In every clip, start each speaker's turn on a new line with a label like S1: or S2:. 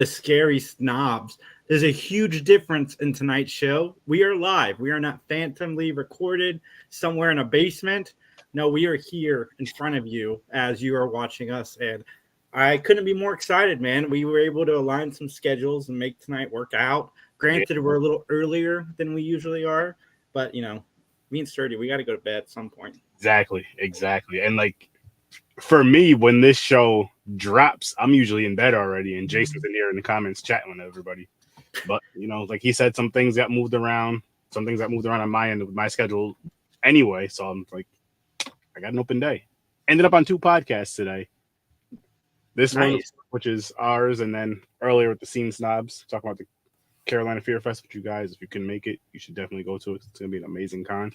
S1: the Scary Snobs. There's a huge difference in tonight's show. We are live. We are not phantomly recorded somewhere in a basement. No, we are here in front of you as you are watching us. And I couldn't be more excited, man. We were able to align some schedules and make tonight work out. Granted, we're a little earlier than we usually are, but, you know, me and Sturdy, we got to go to bed at some point.
S2: Exactly. And like, for me, when this show drops, I'm usually in bed already, and Jason's in here in the comments chatting with everybody. But, you know, like he said, some things got moved around. Some things got moved around on my end with my schedule anyway. So I'm like, I got an open day. Ended up on 2 podcasts today. This one, which is ours, and then earlier with the Scene Snobs, talking about the Carolina Fear Fest with you guys. If you can make it, you should definitely go to it. It's going to be an amazing con.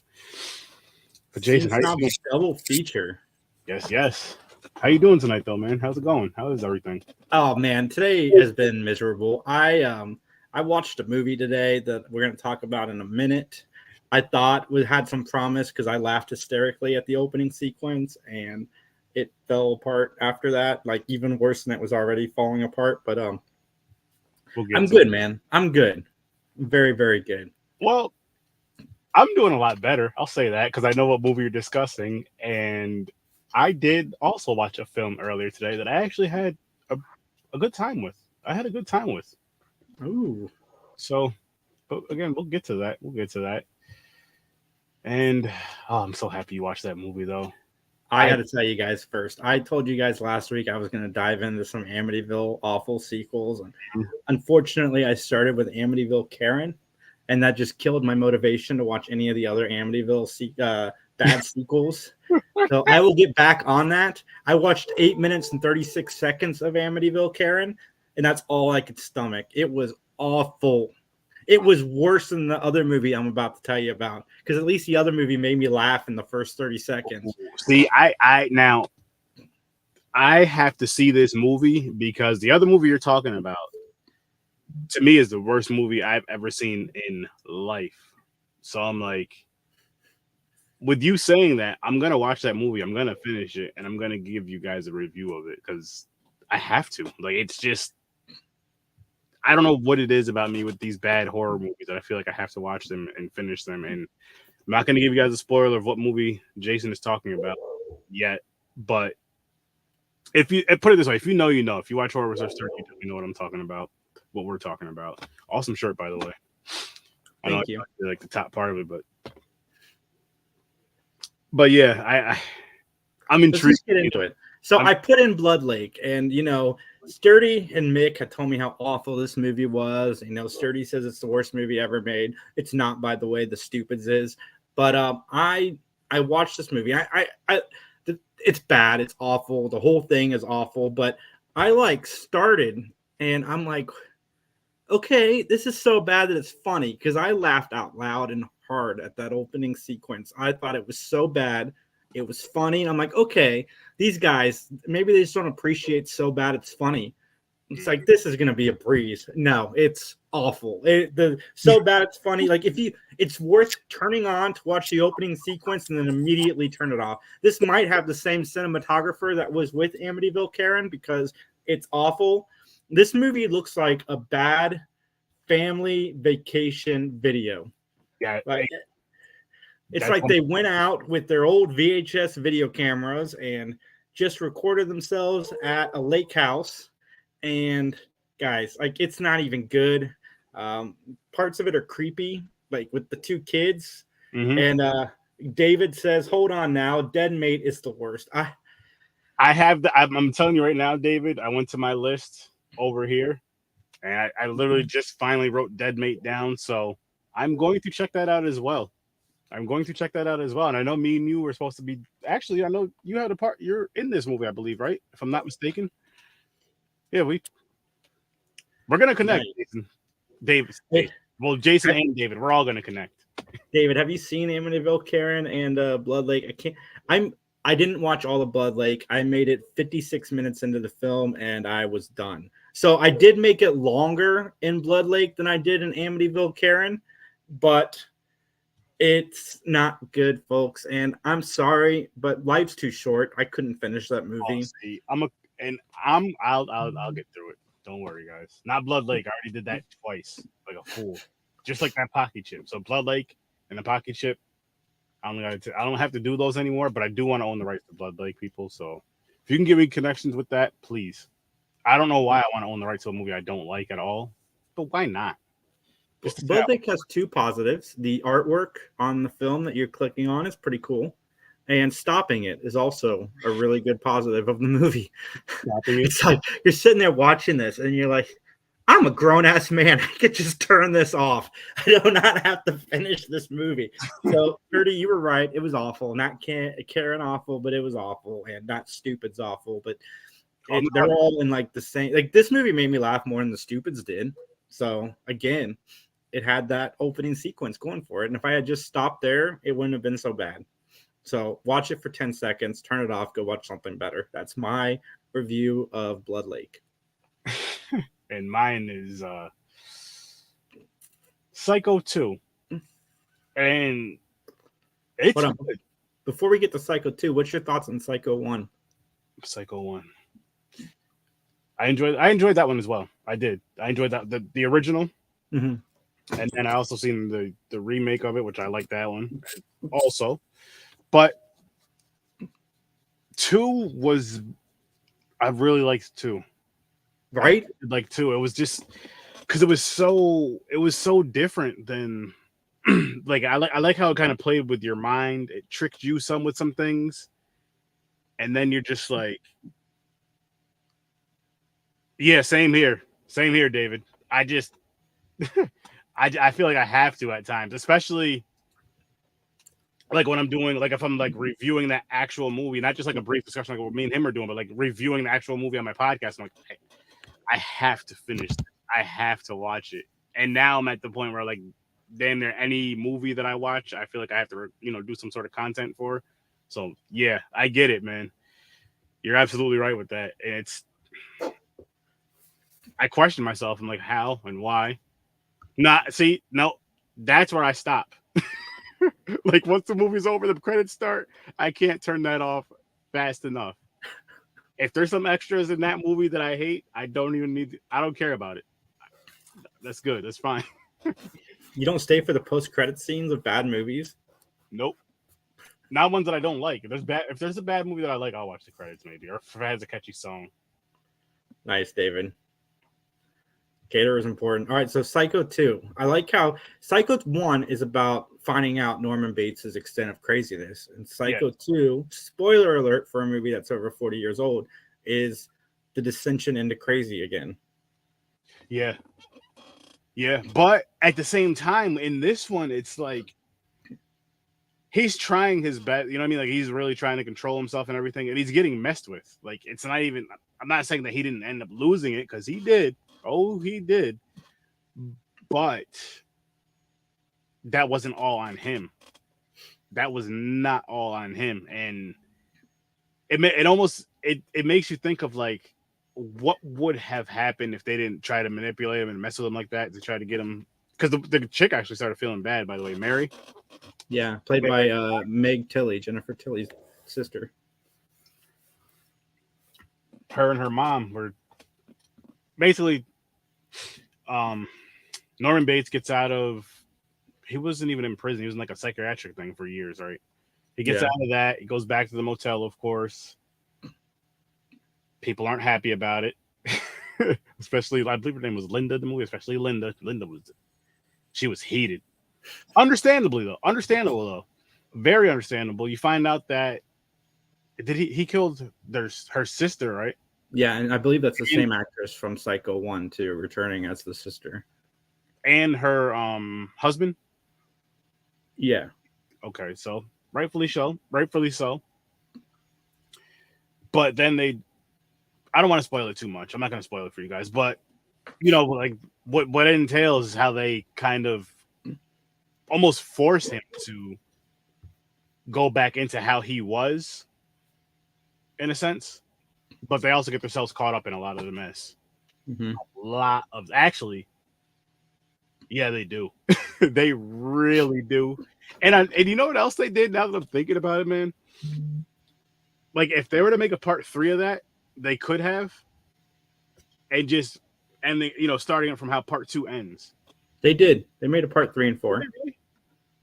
S2: But Jason,
S1: Scene Snobs double feature.
S2: Yes. How you doing tonight, though, man? How's it going? How is everything?
S1: Oh man, today has been miserable. I watched a movie today that we're going to talk about in a minute. I thought we had some promise because I laughed hysterically at the opening sequence, and it fell apart after that. Like even worse than it was already falling apart. But I'm good, man. I'm good. Very, very good.
S2: Well, I'm doing a lot better. I'll say that because I know what movie you're discussing, and I did also watch a film earlier today that I actually had a good time with.
S1: Ooh.
S2: So, but again, we'll get to that. And I'm so happy you watched that movie, though.
S1: I got to tell you guys first. I told you guys last week I was going to dive into some Amityville awful sequels. And unfortunately, I started with Amityville Karen, and that just killed my motivation to watch any of the other Amityville bad sequels. So I will get back on that. I watched 8 minutes and 36 seconds of Amityville Karen, and that's all I could stomach. It was awful. It was worse than the other movie I'm about to tell you about, because at least the other movie made me laugh in the first 30 seconds.
S2: See, I have to see this movie because the other movie you're talking about, to me, is the worst movie I've ever seen in life. So I'm like, with you saying that, I'm going to watch that movie. I'm going to finish it, and I'm going to give you guys a review of it because I have to. Like, it's just, I don't know what it is about me with these bad horror movies that I feel like I have to watch them and finish them. And I'm not going to give you guys a spoiler of what movie Jason is talking about yet. But if you put it this way, if you know, you know. If you watch Horror Research 30, you know what I'm talking about, what we're talking about. Awesome shirt, by the way.
S1: Thank you.
S2: I like the top part of it, but yeah, I'm intrigued.
S1: Let's just get into it. So I put in Blood Lake, and you know, Sturdy and Mick had told me how awful this movie was. You know, Sturdy says it's the worst movie ever made. It's not, by the way. The Stupids is, but I watched this movie. It's bad. It's awful. The whole thing is awful. But I started, and I'm like, okay, this is so bad that it's funny, because I laughed out loud and hard at that opening sequence. I thought it was so bad. It was funny. And I'm like, okay, these guys, maybe they just don't appreciate so bad it's funny. It's like, this is going to be a breeze. No, it's awful. So bad it's funny. Like, it's worth turning on to watch the opening sequence and then immediately turn it off. This might have the same cinematographer that was with Amityville Karen, because it's awful. This movie looks like a bad family vacation video.
S2: Yeah,
S1: it's like they went out with their old VHS video cameras and just recorded themselves at a lake house. And guys, like, it's not even good. Parts of it are creepy, like with the 2 kids. And David says, "Hold on now, Dead Mate is the worst."
S2: I'm telling you right now, David. I went to my list over here, and I literally just finally wrote Dead Mate down. So I'm going to check that out as well. And I know me and you were supposed to be. Actually, I know you had a part. You're in this movie, I believe, right? If I'm not mistaken. Yeah, we're gonna connect, Jason. David. Well, Jason and David, we're all gonna connect.
S1: David, have you seen Amityville Karen and Blood Lake? I didn't watch all of Blood Lake. I made it 56 minutes into the film, and I was done. So I did make it longer in Blood Lake than I did in Amityville Karen, but it's not good, folks. And I'm sorry, but life's too short. I couldn't finish that movie.
S2: I'll get through it. Don't worry, guys. Not Blood Lake. I already did that twice, like a fool. Just like that Pocket Chip. So Blood Lake and the Pocket Chip. I don't have to do those anymore, but I do want to own the rights to Blood Lake, people. So if you can give me connections with that, please. I don't know why I want to own the rights to a movie I don't like at all, but why not?
S1: Blood Lake has two positives. The artwork on the film that you're clicking on is pretty cool. And stopping it is also a really good positive of the movie. It's like you're sitting there watching this and you're like, I'm a grown-ass man. I could just turn this off. I do not have to finish this movie. So, Dirty, you were right. It was awful. Not Karen awful, but it was awful. And not Stupid's awful. But they're all in like the same. Like this movie made me laugh more than the Stupids did. So, again, it had that opening sequence going for it. And if I had just stopped there, it wouldn't have been so bad. So watch it for 10 seconds, turn it off, go watch something better. That's my review of Blood Lake.
S2: And mine is Psycho 2. And it's good.
S1: Before we get to Psycho 2, what's your thoughts on Psycho 1?
S2: Psycho 1. I enjoyed that one as well. I did. I enjoyed that the original. Mm-hmm. And then I also seen the remake of it, which I like that one also. But 2 was, I really liked 2.
S1: Right?
S2: Like 2. It was just because it was so different than like I like how it kind of played with your mind. It tricked you with some things, and then you're just like, yeah, same here, David. I just I feel like I have to at times, especially like when I'm doing, like if I'm like reviewing that actual movie, not just like a brief discussion like what me and him are doing, but like reviewing the actual movie on my podcast. I'm like, hey, I have to finish it. I have to watch it. And now I'm at the point where like damn near any movie that I watch, I feel like I have to, do some sort of content for. So yeah, I get it, man. You're absolutely right with that. And I question myself. I'm like, how and why? No, that's where I stop. Like once the movie's over, the credits start, I can't turn that off fast enough. If there's some extras in that movie that I hate, I don't care about it. That's good. That's fine.
S1: You don't stay for the post-credit scenes of bad movies?
S2: Nope. Not ones that I don't like. If there's a bad movie that I like, I'll watch the credits maybe, or if it has a catchy song.
S1: Nice, David. Cater is important. All right, so Psycho 2. I like how Psycho 1 is about finding out Norman Bates' extent of craziness. And Psycho 2, spoiler alert for a movie that's over 40 years old, is the descension into crazy again.
S2: Yeah. Yeah, but at the same time, in this one, it's like he's trying his best. You know what I mean? Like he's really trying to control himself and everything, and he's getting messed with. Like it's not even. I'm not saying that he didn't end up losing it because he did. Oh, he did. But that wasn't all on him. That was not all on him, and it almost makes you think of like what would have happened if they didn't try to manipulate him and mess with him like that to try to get him. Because the chick actually started feeling bad, by the way, Mary.
S1: Yeah, played by Meg Tilly, Jennifer Tilly's sister.
S2: Her and her mom were basically. Norman Bates gets out of. He wasn't even in prison. He was in like a psychiatric thing for years, right? He gets out of that. He goes back to the motel, of course. People aren't happy about it. Especially, I believe her name was Linda, the movie, especially Linda. She was heated. Understandable though. Very understandable. You find out that he killed her sister, right?
S1: Yeah, and I believe that's the same actress from Psycho 1 too, returning as the sister.
S2: And her husband?
S1: Yeah.
S2: Okay, so rightfully so. But then I don't want to spoil it too much. I'm not going to spoil it for you guys, but like what it entails is how they kind of almost force him to go back into how he was, in a sense. But they also get themselves caught up in a lot of the mess.
S1: Mm-hmm.
S2: A lot of yeah, they do. They really do. And you know what else they did? Now that I'm thinking about it, man. Like if they were to make a part 3 of that, they could have, and just ending, starting it from how part 2 ends.
S1: They did. They made a part 3 and 4.
S2: Really?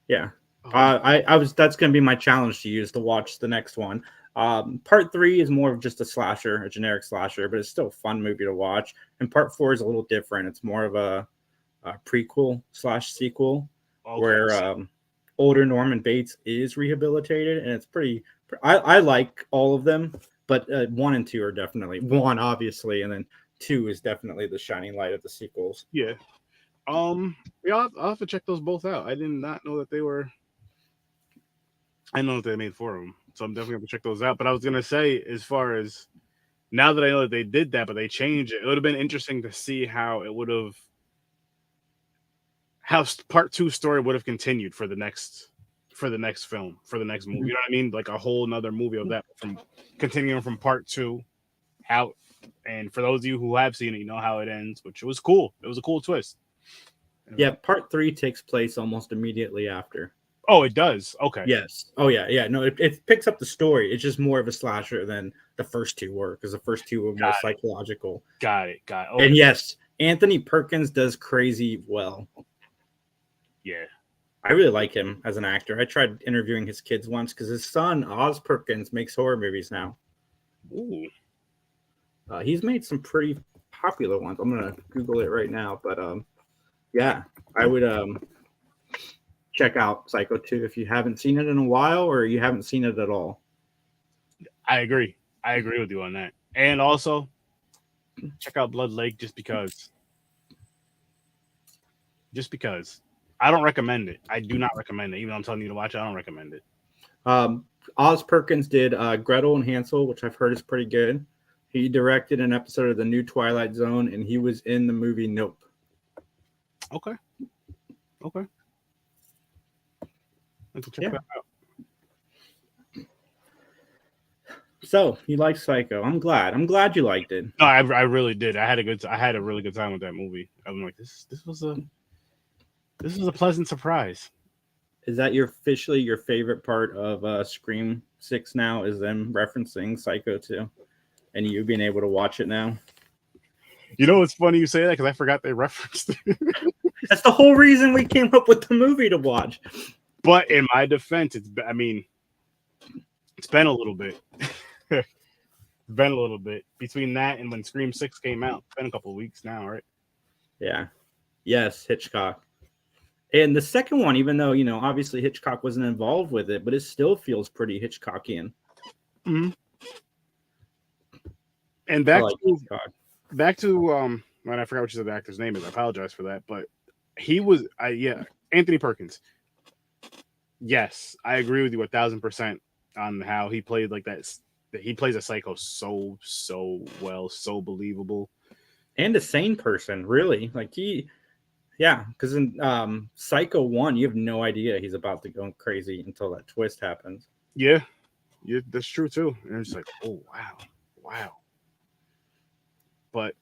S1: Yeah.
S2: Oh.
S1: That's going to be my challenge to use to watch the next one. Part 3 is more of just a slasher, a generic slasher, but it's still a fun movie to watch. And part 4 is a little different. It's more of a prequel / sequel, where older Norman Bates is rehabilitated, and it's pretty. I like all of them, but 1 and 2 are definitely 1, obviously, and then 2 is definitely the shining light of the sequels.
S2: Yeah. I'll have to check those both out. I did not know that they were. I know that they made 4 of them, so I'm definitely going to check those out. But I was going to say, as far as now that I know that they did that, but they changed it, it would have been interesting to see how it would have, how part 2 story would have continued for the next film, for the next movie. You know what I mean? Like a whole nother movie of that, from continuing from part 2 out. And for those of you who have seen it, you know how it ends, which was cool. It was a cool twist.
S1: Yeah, part 3 takes place almost immediately after.
S2: Oh, it does? Okay.
S1: Yes. Oh, yeah. No, it picks up the story. It's just more of a slasher than the first 2 were, because the first 2 were more psychological.
S2: Got it. Okay.
S1: And yes, Anthony Perkins does crazy well.
S2: Yeah.
S1: I really like him as an actor. I tried interviewing his kids once because his son, Oz Perkins, makes horror movies now.
S2: Ooh.
S1: He's made some pretty popular ones. I'm going to Google it right now, but yeah, I would check out Psycho 2 if you haven't seen it in a while or you haven't seen it at all. I
S2: agree with you on that. And also, check out Blood Lake just because. I don't recommend it. I do not recommend it. Even though I'm telling you to watch it, I don't recommend it.
S1: Oz Perkins did Gretel and Hansel, which I've heard is pretty good. He directed an episode of the new Twilight Zone, and he was in the movie Nope.
S2: Okay. Let's check that out.
S1: So you like Psycho? I'm glad you liked it.
S2: No, I really did. I had a really good time with that movie. I'm like, this was a pleasant surprise.
S1: Is that officially your favorite part of Scream 6 now? Is them referencing Psycho 2? And you being able to watch it now?
S2: You know, it's funny you say that because I forgot they referenced it.
S1: That's the whole reason we came up with the movie to watch.
S2: But in my defense, it's been a little bit. It's been a little bit. Between that and when Scream 6 came out, it's been a couple of weeks now, right?
S1: Yeah. Yes, Hitchcock. And the second one, even though, obviously Hitchcock wasn't involved with it, but it still feels pretty Hitchcockian.
S2: Mm-hmm. And back to when I forgot what the actor's name is. I apologize for that, but he was Anthony Perkins. Yes, I agree with you 1,000% on how he played like that. He plays a psycho so well, so believable,
S1: and a sane person, really. Like because in Psycho 1, you have no idea he's about to go crazy until that twist happens.
S2: Yeah, that's true too. And it's like, oh wow. But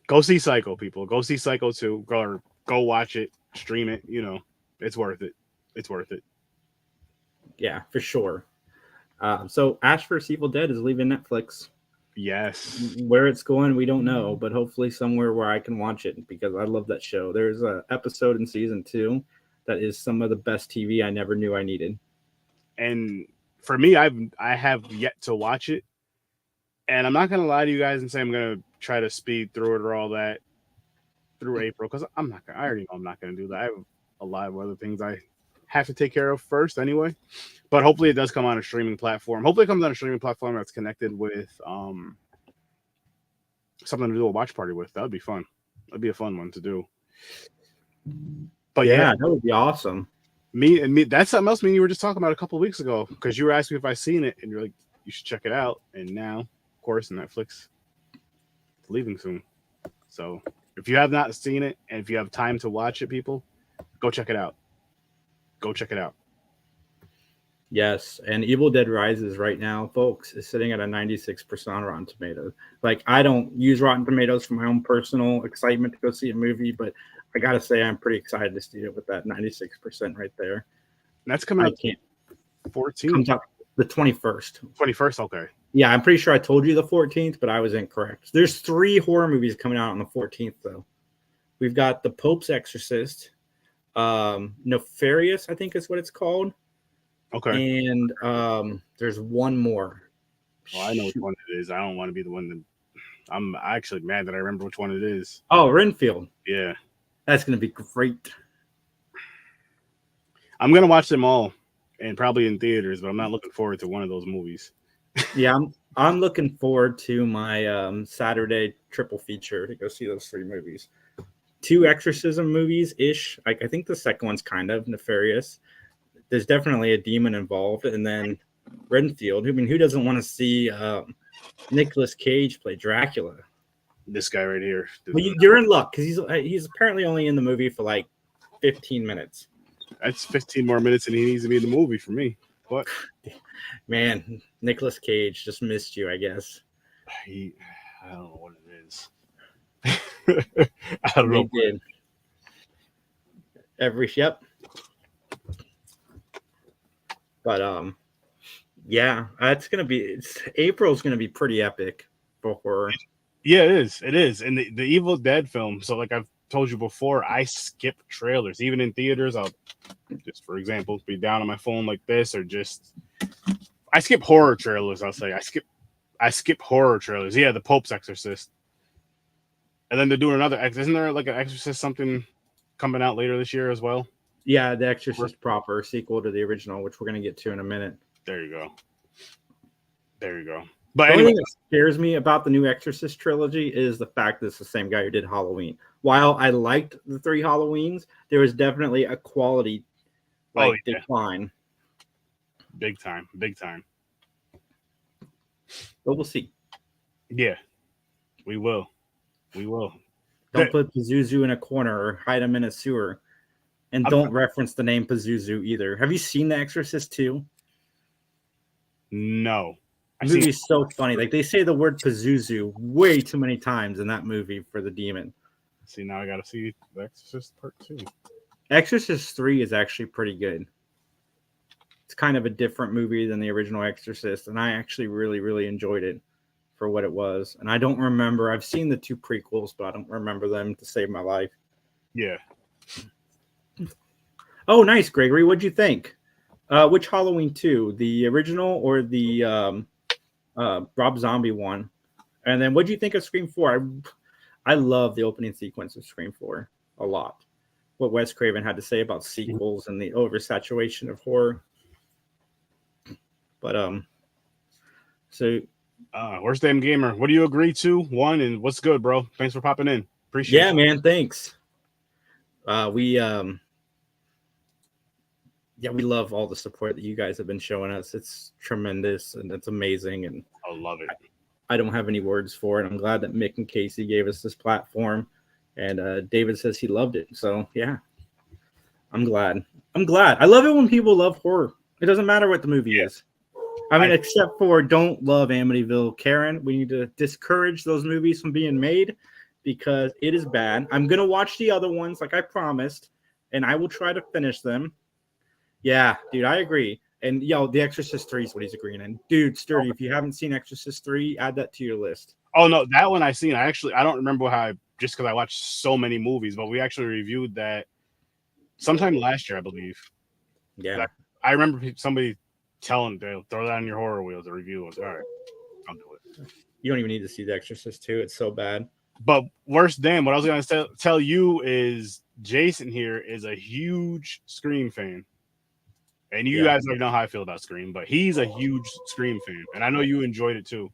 S2: go see Psycho, people. Go see Psycho 2. Go watch it. Stream it. It's worth it. It's worth it.
S1: Yeah, for sure. So Ash vs. Evil Dead is leaving Netflix.
S2: Yes.
S1: Where it's going, we don't know, but hopefully somewhere where I can watch it because I love that show. There's an episode in season 2 that is some of the best TV I never knew I needed.
S2: And for me, I have yet to watch it. And I'm not going to lie to you guys and say I'm going to try to speed through it or all that through April because I already know I'm not going to do that. I have a lot of other things I have to take care of first anyway. But hopefully it does come on a streaming platform. Hopefully it comes on a streaming platform that's connected with something to do a watch party with. That would be fun. That'd be a fun one to do. But yeah,
S1: that would be awesome.
S2: Me, that's something else me and you were just talking about a couple of weeks ago because you were asking me if I've seen it and you're like, you should check it out. And now, of course, Netflix is leaving soon. So if you have not seen it and if you have time to watch it, people, go check it out. Go check it out.
S1: Yes, and Evil Dead Rises right now, folks, is sitting at a 96% on Rotten Tomatoes. Like, I don't use Rotten Tomatoes for my own personal excitement to go see a movie, but I gotta say I'm pretty excited to see it with that 96% right there.
S2: And that's coming out 14.
S1: Comes out the 21st.
S2: 21st, okay.
S1: Yeah, I'm pretty sure I told you the 14th, but I was incorrect. There's 3 horror movies coming out on the 14th, though. We've got The Pope's Exorcist, Nefarious, I think is what it's called.
S2: Okay.
S1: And there's one more.
S2: Well, I know which one it is. I don't want to be the one that. I'm actually mad that I remember which one it is.
S1: Oh, Renfield.
S2: Yeah.
S1: That's going to be great.
S2: I'm going to watch them all and probably in theaters, but I'm not looking forward to one of those movies.
S1: Yeah, I'm looking forward to my Saturday triple feature to go see those 3 movies. 2 exorcism movies ish. Like, I think the second one's kind of nefarious. There's definitely a demon involved, and then Renfield. I mean, who doesn't want to see Nicolas Cage play Dracula?
S2: This guy right here.
S1: Well, you're in luck because he's apparently only in the movie for like 15 minutes.
S2: That's 15 more minutes, and he needs to be in the movie for me. What?
S1: Man, Nicolas Cage just missed you, I guess.
S2: I don't know what it is. I don't know.
S1: Did. Yep. But yeah, April's gonna be pretty epic for horror.
S2: Yeah, it is. It is. And the Evil Dead film. So, like I've told you before, I skip trailers. Even in theaters, I'll just, for example, be down on my phone like this, or just I skip horror trailers. I'll say I skip horror trailers. Yeah, The Pope's Exorcist, and then they're doing another. Isn't there like an Exorcist something coming out later this year as well?
S1: Yeah, The Exorcist proper sequel to the original, which we're gonna get to in a minute.
S2: There you go. There you go. But
S1: the
S2: anyway,
S1: only thing that scares me about the new Exorcist trilogy is the fact that it's the same guy who did Halloween. While I liked the 3 Halloweens, there was definitely a quality decline.
S2: Big time.
S1: But we'll see.
S2: Yeah, we will.
S1: Don't put Pazuzu in a corner or hide him in a sewer. And don't reference the name Pazuzu either. Have you seen The Exorcist 2?
S2: No.
S1: The movie's so funny. Like, they say the word Pazuzu way too many times in that movie for the demon.
S2: See, now I gotta see The Exorcist Part 2.
S1: Exorcist 3 is actually pretty good. It's kind of a different movie than the original Exorcist, and I actually really, really enjoyed it for what it was. And I don't remember. I've seen the 2 prequels, but I don't remember them to save my life.
S2: Yeah.
S1: Oh, nice, Gregory. What'd you think? Which Halloween 2? The original or the Rob Zombie one? And then what'd you think of Scream 4? I love the opening sequence of Scream 4 a lot. What Wes Craven had to say about sequels and the oversaturation of horror. But
S2: Worst Damn Gamer, what do you agree to? 1, and what's good, bro? Thanks for popping in. Appreciate it.
S1: Yeah, man, thanks. We love all the support that you guys have been showing us. It's tremendous and it's amazing, and
S2: I love it.
S1: I don't have any words for it. I'm glad that Mick and Casey gave us this platform, and David says he loved it. So yeah, I'm glad. I love it when people love horror. It doesn't matter what the movie is. I mean, except for don't love Amityville Karen. We need to discourage those movies from being made because it is bad. I'm going to watch the other ones like I promised, and I will try to finish them. Yeah, dude, I agree. And, The Exorcist 3 is what he's agreeing in. Dude, Sturdy, if you haven't seen Exorcist 3, add that to your list.
S2: Oh, no, that one I've seen. I don't remember just because I watched so many movies, but we actually reviewed that sometime last year, I believe.
S1: Yeah.
S2: I remember somebody telling they'll throw that on your horror wheel to review. I was all right, I'll do it.
S1: You don't even need to see The Exorcist 2. It's so bad.
S2: But worst damn, what I was going to tell you is Jason here is a huge Scream fan. And you guys already know how I feel about Scream, but he's a huge Scream fan. And I know you enjoyed it too.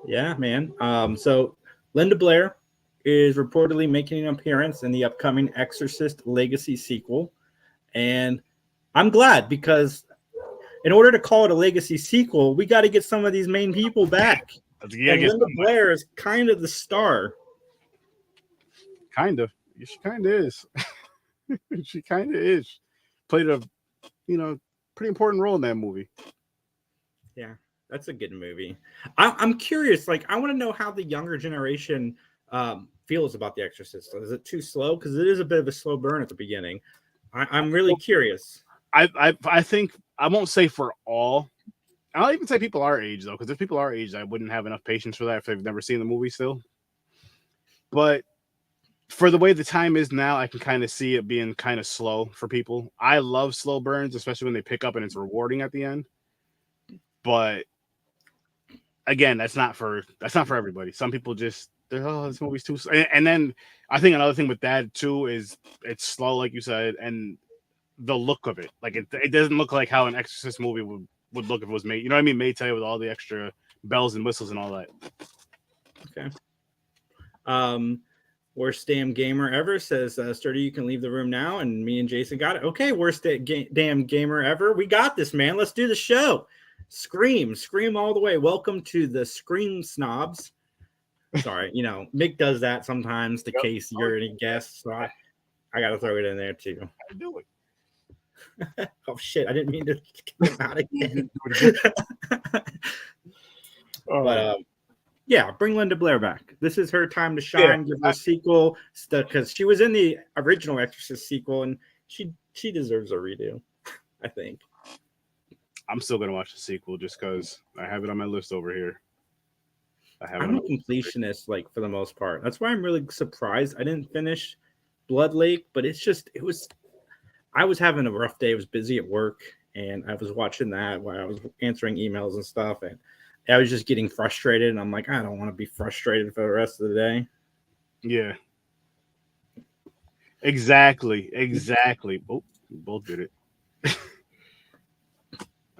S1: Yeah, man. So Linda Blair is reportedly making an appearance in the upcoming Exorcist Legacy sequel. And I'm glad because in order to call it a Legacy sequel, we got to get some of these main people back. And Linda Blair is kind of the star.
S2: Kind of. She kind of is. She kind of is. Played a, pretty important role in that movie.
S1: Yeah, that's a good movie. I'm curious. Like, I want to know how the younger generation feels about The Exorcist. Is it too slow? Because it is a bit of a slow burn at the beginning. I'm really curious.
S2: I think I won't say for all, I'll even say people our age, though, because if people our age, I wouldn't have enough patience for that if they've never seen the movie still. But for the way the time is now, I can kind of see it being kind of slow for people. I love slow burns, especially when they pick up and it's rewarding at the end. But again, that's not for everybody. Some people just, this movie's too slow. And then I think another thing with that too is it's slow, like you said, and the look of it. Like it doesn't look like how an Exorcist movie would look if it was made. You know what I mean? Made today with all the extra bells and whistles and all that.
S1: Okay. Worst damn gamer ever says, Sturdy, you can leave the room now. And me and Jason got it. Okay, worst damn gamer ever. We got this, man. Let's do the show. Scream all the way. Welcome to the Scene Snobs. Sorry, Mick does that sometimes in case you're any guests. So I got to throw it in there too.
S2: I do it.
S1: Oh, shit. I didn't mean to get out again. But, yeah, bring Linda Blair back. This is her time to shine. Give her a sequel because she was in the original Exorcist sequel, and she deserves a redo, I think.
S2: I'm still gonna watch the sequel just because I have it on my list over here.
S1: I'm a completionist, like for the most part. That's why I'm really surprised I didn't finish Blood Lake, but I was having a rough day. I was busy at work, and I was watching that while I was answering emails and stuff, and I was just getting frustrated, and I'm like, I don't want to be frustrated for the rest of the day.
S2: Yeah. Exactly. Oh, we both did it.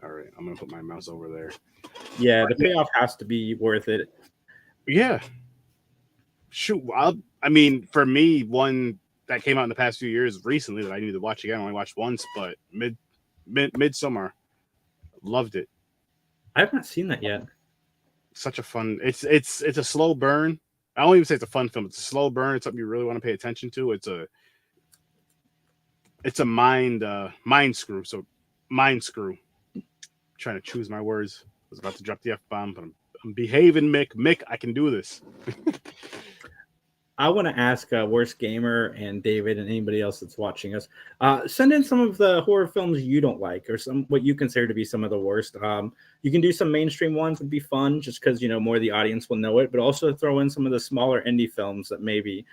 S2: All right, I'm going to put my mouse over there.
S1: Yeah, the payoff has to be worth it.
S2: Yeah. Shoot. I mean, for me, one that came out in the past few years recently that I need to watch again, I only watched once, but Midsommar. Loved it.
S1: I have not seen that yet.
S2: Such a fun. It's a slow burn. I don't even say it's a fun film. It's a slow burn. It's something you really want to pay attention to. It's a mind screw. So mind screw. I'm trying to choose my words. I was about to drop the F-bomb, but I'm behaving, Mick. Mick, I can do this.
S1: I want to ask Worst Gamer and David and anybody else that's watching us, send in some of the horror films you don't like or some what you consider to be some of the worst. You can do some mainstream ones, would be fun just because more of the audience will know it, but also throw in some of the smaller indie films that maybe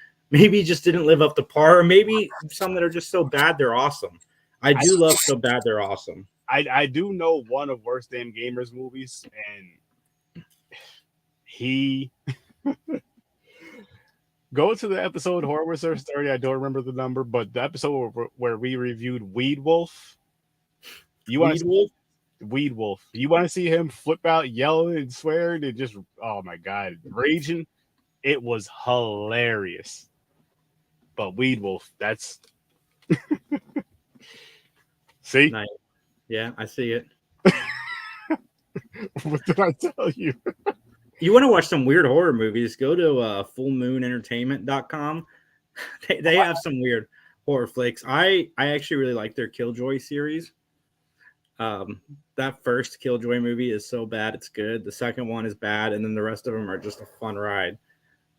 S1: just didn't live up to par, or maybe some that are just so bad they're awesome. I do love So Bad They're Awesome.
S2: I do know one of Worst Damn Gamers movies, and he go to the episode Horror Research 30. I don't remember the number, but the episode where we reviewed Weed Wolf. Weed Wolf. You want to see him flip out, yelling and swearing and just, oh my God, raging? It was hilarious. But Weed Wolf, that's see?
S1: Nice. Yeah, I see it.
S2: What did I tell you?
S1: You want to watch some weird horror movies, go to fullmoonentertainment.com. They have some weird horror flicks. I actually really like their Killjoy series. That first Killjoy movie is so bad it's good. The second one is bad, and then the rest of them are just a fun ride.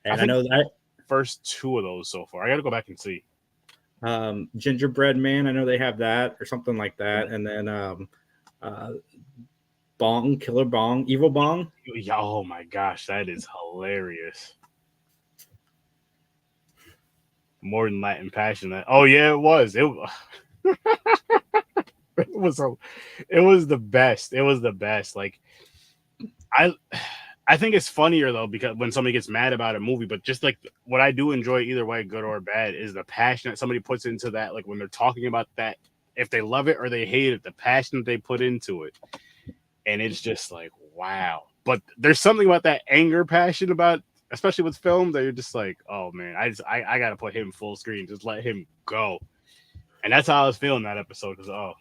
S1: And I know that
S2: first two of those so far. I got to go back and see.
S1: Gingerbread Man, I know they have that or something like that. And then Killer Bong, Evil Bong.
S2: Oh my gosh, that is hilarious. More than Latin Passion. Oh yeah, it was. It was the best. It was the best. Like I think it's funnier though because when somebody gets mad about a movie, but just like what I do enjoy either way, good or bad, is the passion that somebody puts into that. Like when they're talking about that, if they love it or they hate it, the passion that they put into it. And it's just like, wow. But there's something about that anger passion about, especially with film, that you're just like, oh man, I got to put him full screen. Just let him go. And that's how I was feeling that episode. Because,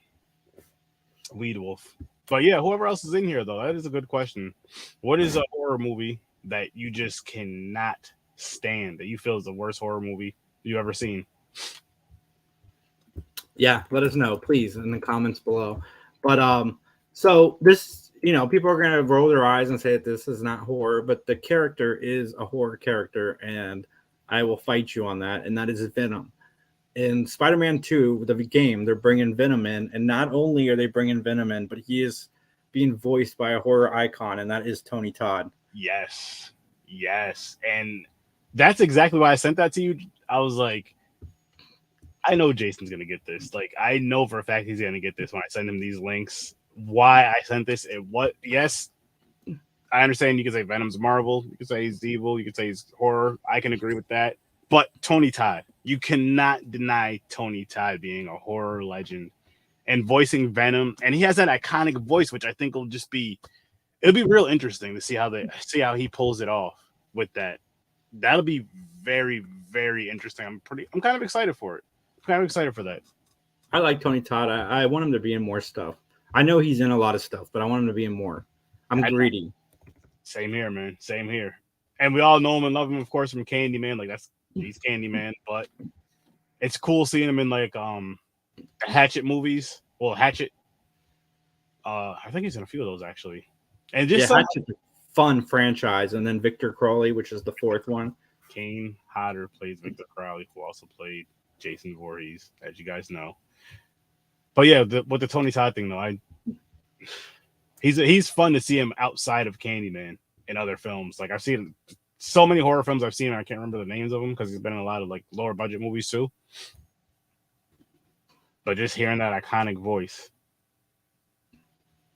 S2: Weed Wolf. But yeah, whoever else is in here, though, that is a good question. What is a horror movie that you just cannot stand, that you feel is the worst horror movie you've ever seen?
S1: Yeah, let us know, please, in the comments below. But so this, people are going to roll their eyes and say that this is not horror, but the character is a horror character, and I will fight you on that, and that is Venom. In Spider-Man 2, the game, they're bringing Venom in, and not only are they bringing Venom in, but he is being voiced by a horror icon, and that is Tony Todd.
S2: Yes. And that's exactly why I sent that to you. I was like, I know Jason's going to get this. Like, I know for a fact he's going to get this when I send him these links. Why I sent this, yes, I understand you can say Venom's Marvel, you can say he's evil, you can say he's horror. I can agree with that. But Tony Todd, you cannot deny Tony Todd being a horror legend and voicing Venom. And he has that iconic voice, which I think will just be, it'll be real interesting to see how he pulls it off with that. That'll be very, very interesting. I'm kind of excited for it. I'm kind of excited for that.
S1: I like Tony Todd. I want him to be in more stuff. I know he's in a lot of stuff, but I want him to be in more. I'm greedy.
S2: Same here, man. Same here. And we all know him and love him, of course, from Candyman. Like he's Candyman, but it's cool seeing him in like the Hatchet movies. Well, Hatchet. I think he's in a few of those actually. And just
S1: Hatchet's a fun franchise. And then Victor Crowley, which is the fourth one.
S2: Kane Hodder plays Victor Crowley, who also played Jason Voorhees, as you guys know. But yeah, with the Tony Todd thing though, he's fun to see him outside of Candyman in other films. Like I've seen so many horror films I've seen, I can't remember the names of them because he's been in a lot of like lower budget movies too. But just hearing that iconic voice.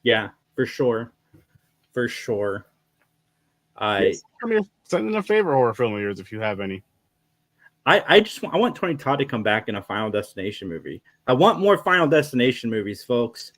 S1: Yeah, for sure.
S2: Send in a favorite horror film of yours if you have any.
S1: I want Tony Todd to come back in a Final Destination movie. I want more Final Destination movies, folks.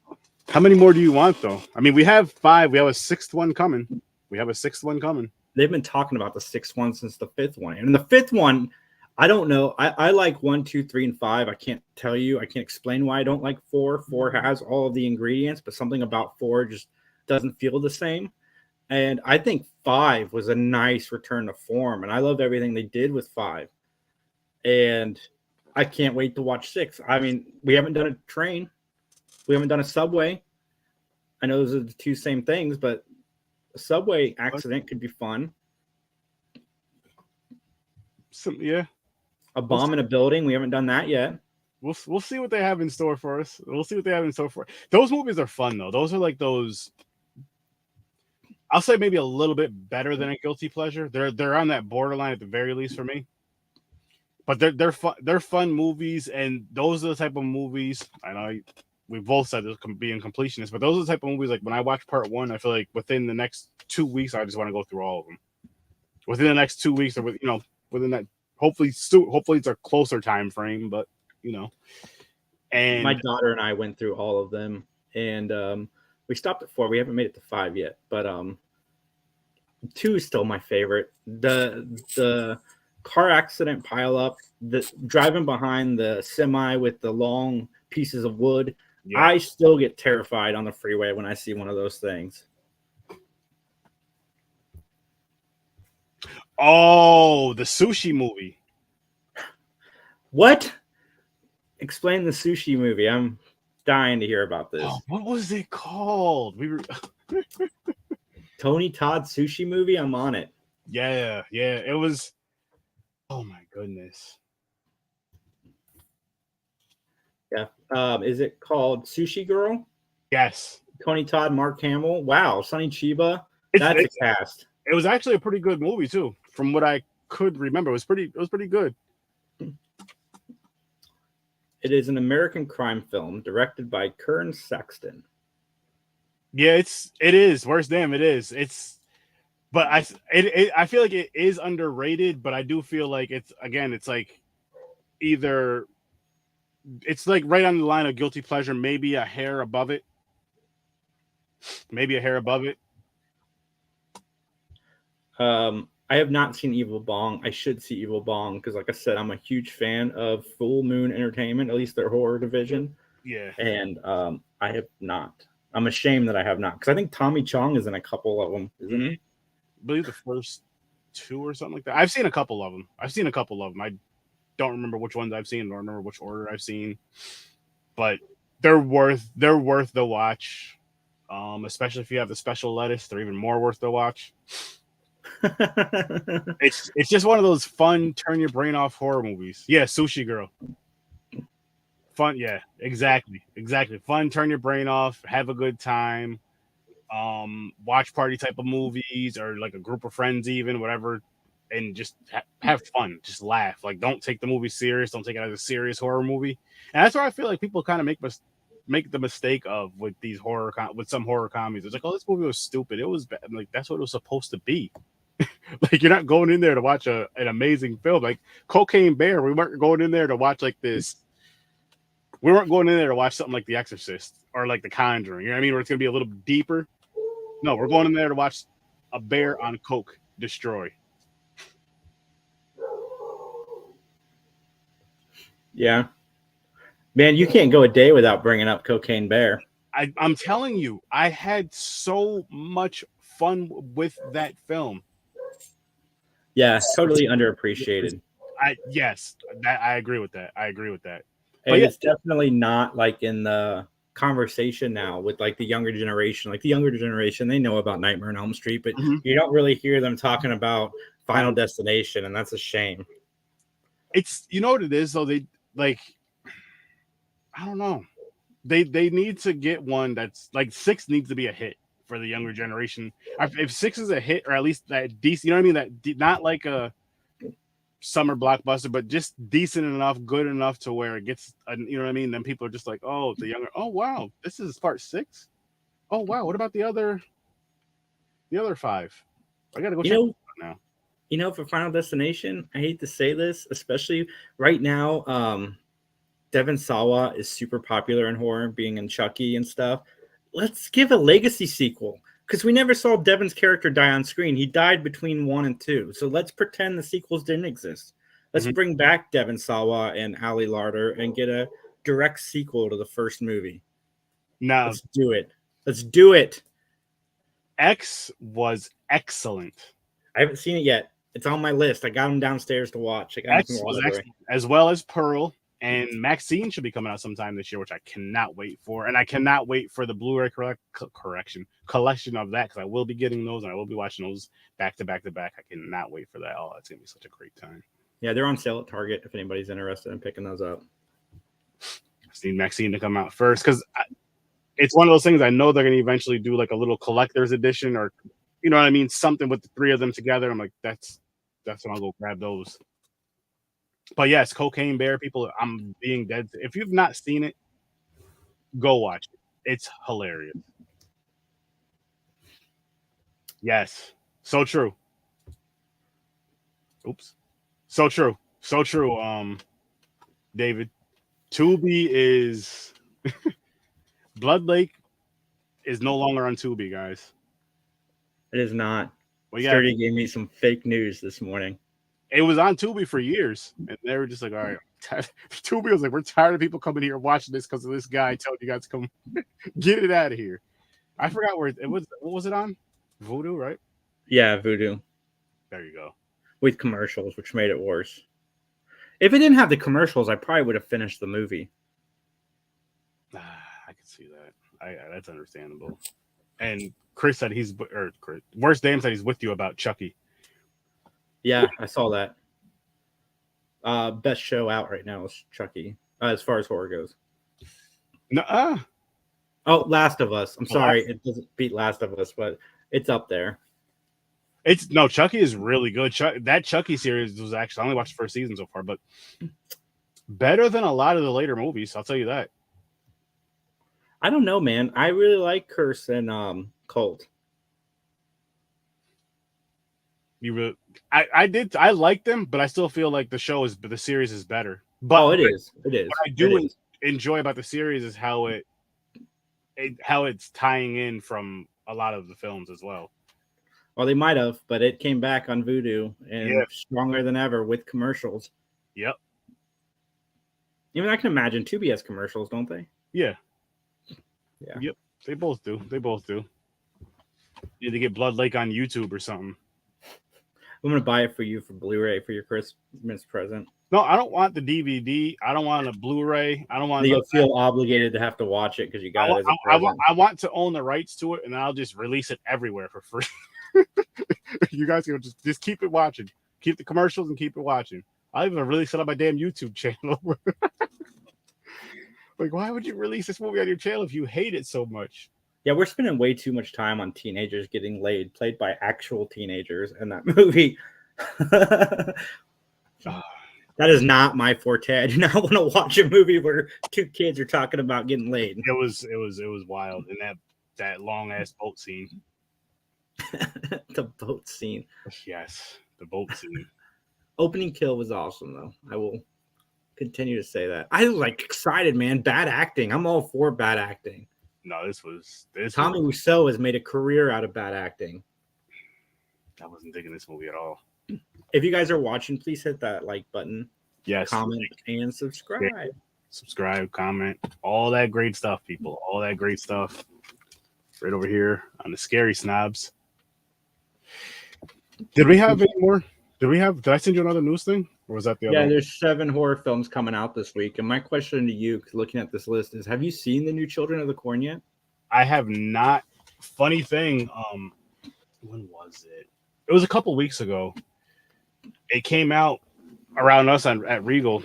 S2: How many more do you want, though? I mean, we have 5. We have a 6th one coming. They've
S1: been talking about the 6th one since the 5th one. And the 5th one, I don't know. I like 1, 2, 3, and 5. I can't tell you. I can't explain why I don't like 4. 4 has all of the ingredients, but something about 4 just doesn't feel the same. And I think 5 was a nice return to form. And I loved everything they did with 5. And I can't wait to watch 6. I mean, we haven't done a train. We haven't done a subway. I know those are the two same things, but a subway accident could be fun.
S2: Yeah.
S1: A bomb in a building. We haven't done that yet.
S2: We'll see what they have in store for us. Those movies are fun, though. Those are like those. I'll say maybe a little bit better than a guilty pleasure. They're on that borderline at the very least for me. But they're fun. They're fun movies, and those are the type of movies. I know we both said this being completionists, but those are the type of movies like when I watch part 1, I feel like within the next 2 weeks, I just want to go through all of them. Within the next 2 weeks, or within that, hopefully it's a closer time frame, but And
S1: my daughter and I went through all of them, and we stopped at 4. We haven't made it to 5 yet, but 2 is still my favorite. The car accident pile up, the driving behind the semi with the long pieces of wood. Yeah. I still get terrified on the freeway when I see one of those things.
S2: Oh, the sushi movie.
S1: What? Explain the sushi movie. I'm dying to hear about this.
S2: Oh, what was it called?
S1: Tony Todd sushi movie? I'm on it.
S2: Yeah. It was. Oh my goodness.
S1: Yeah. Is it called Sushi Girl?
S2: Yes.
S1: Tony Todd, Mark Hamill. Wow. Sonny Chiba. That's a cast.
S2: It was actually a pretty good movie too. From what I could remember, it was pretty good.
S1: It is an American crime film directed by Kern Sexton.
S2: Yeah, it is. Worst damn, it is. But I feel like it is underrated, but I do feel like it's like either it's like right on the line of guilty pleasure, maybe a hair above it.
S1: I have not seen Evil Bong. I should see Evil Bong because, like I said, I'm a huge fan of Full Moon Entertainment, at least their horror division.
S2: Yeah.
S1: And I have not. I'm ashamed that I have not because I think Tommy Chong is in a couple of them, isn't he?
S2: I believe the first 2 or something like that. I've seen a couple of them. I don't remember which ones I've seen. I don't remember which order I've seen. But they're worth the watch. Especially if you have the special lettuce, they're even more worth the watch. It's just one of those fun, turn your brain off horror movies. Yeah, Sushi Girl. Fun, yeah, exactly. Fun, turn your brain off, have a good time. watch party type of movies, or like a group of friends, even whatever, and just have fun, just laugh. Like, don't take the movie serious, don't take it as a serious horror movie. And that's where I feel like people kind of make the mistake of with these with some horror comedies. It's like, oh, this movie was stupid, it was bad. Like, that's what it was supposed to be. Like, you're not going in there to watch an amazing film. Like Cocaine Bear, we weren't going in there to watch like this. We weren't going in there to watch something like The Exorcist or like The Conjuring. You know what I mean? Where it's going to be a little deeper. No, we're going in there to watch a bear on coke destroy.
S1: Yeah. Man, you can't go a day without bringing up Cocaine Bear.
S2: I'm telling you, I had so much fun with that film.
S1: Yeah, totally underappreciated.
S2: I agree with that.
S1: And it's definitely not like in the conversation now with like the younger generation. Like the younger generation, they know about Nightmare on Elm Street, but you don't really hear them talking about Final Destination, and that's a shame.
S2: It's, you know what it is though, they like, I don't know. They need to get one that's like 6 needs to be a hit for the younger generation. If 6 is a hit, or at least that decent, you know what I mean? That not like a summer blockbuster, but just decent enough, good enough to where it gets, you know what I mean? Then people are just like, oh, the younger, oh wow, this is part 6. Oh wow, what about the other 5? I gotta go check it out now.
S1: You know, for Final Destination, I hate to say this, especially right now, Devon Sawa is super popular in horror, being in Chucky and stuff. Let's give a legacy sequel, because we never saw Devon's character die on screen. He died between 1 and 2. So let's pretend the sequels didn't exist. Let's bring back Devon Sawa and Ali Larter and get a direct sequel to the first movie.
S2: No.
S1: Let's do it. Let's do it.
S2: X was excellent.
S1: I haven't seen it yet. It's on my list. I got them downstairs to watch.
S2: X was excellent, as well as Pearl. And Maxine should be coming out sometime this year, which I cannot wait for. And I cannot wait for the Blu-ray collection of that, because I will be getting those and I will be watching those back to back to back. I cannot wait for that. Oh, it's going to be such a great time.
S1: Yeah, they're on sale at Target if anybody's interested in picking those up.
S2: I just need Maxine to come out first, because it's one of those things I know they're going to eventually do like a little collector's edition, or, you know what I mean? Something with the 3 of them together. I'm like, that's when I'll go grab those. But yes, Cocaine Bear, people, I'm being dead. If you've not seen it, go watch it. It's hilarious. Yes. So true. Oops. So true. So true. David. Tubi is Blood Lake is no longer on Tubi, guys.
S1: It is not. Sturdy gave me some fake news this morning.
S2: It was on Tubi for years, and they were just like, all right. Tubi was like, we're tired of people coming here watching this because of this guy telling you guys to come get it out of here. I forgot where it was. What was it on? Vudu, right?
S1: Yeah, Vudu.
S2: There you go.
S1: With commercials, which made it worse. If it didn't have the commercials, I probably would have finished the movie.
S2: I can see that. That's understandable. And Chris said Worst Dame said he's with you about Chucky.
S1: Yeah, I saw that. Best show out right now is Chucky, as far as horror goes.
S2: Nuh-uh.
S1: Oh, Last of Us. I'm sorry, it doesn't beat Last of Us, but it's up there.
S2: Chucky is really good. That Chucky series was actually, I only watched the first season so far, but better than a lot of the later movies. I'll tell you that.
S1: I don't know, man. I really like Curse and Cult.
S2: I like them, but I still feel like the series is better. But
S1: it is.
S2: What I do enjoy about the series is how it's tying in from a lot of the films as well.
S1: Well, they might have, but it came back on Vudu and stronger than ever with commercials.
S2: Yep.
S1: Even I can imagine Tubi has commercials, don't they?
S2: Yeah.
S1: Yeah.
S2: Yep. They both do. You need to get Blood Lake on YouTube or something.
S1: I'm going to buy it for you for Blu-ray for your Christmas present.
S2: No, I don't want the DVD. I don't want a Blu-ray. I don't want.
S1: You'll feel obligated to have to watch it because you got it as a present.
S2: I want to own the rights to it, and I'll just release it everywhere for free. You guys can just keep it watching. Keep the commercials and keep it watching. I'll even really set up my damn YouTube channel. Like, why would you release this movie on your channel if you hate it so much?
S1: Yeah, we're spending way too much time on teenagers getting laid, played by actual teenagers in that movie. That is not my forte. I do not want to watch a movie where two kids are talking about getting laid.
S2: It was wild. And that long ass boat scene.
S1: The boat scene.
S2: Yes, the boat scene.
S1: Opening kill was awesome, though. I will continue to say that. I was like excited, man. Bad acting. I'm all for bad acting.
S2: No, this
S1: Tommy Wiseau has made a career out of bad acting.
S2: I wasn't digging this movie at all.
S1: If you guys are watching, please hit that like button.
S2: Yes.
S1: Comment and subscribe.
S2: Yeah. Subscribe, comment, all that great stuff, people. All that great stuff. Right over here on the Scary Snobs. Did we have any more? Did I send you another news thing? Or was that the other one?
S1: There's 7 horror films coming out this week. And my question to you, looking at this list, is have you seen the new Children of the Corn yet?
S2: I have not. Funny thing, when was it? It was a couple weeks ago. It came out around us at Regal.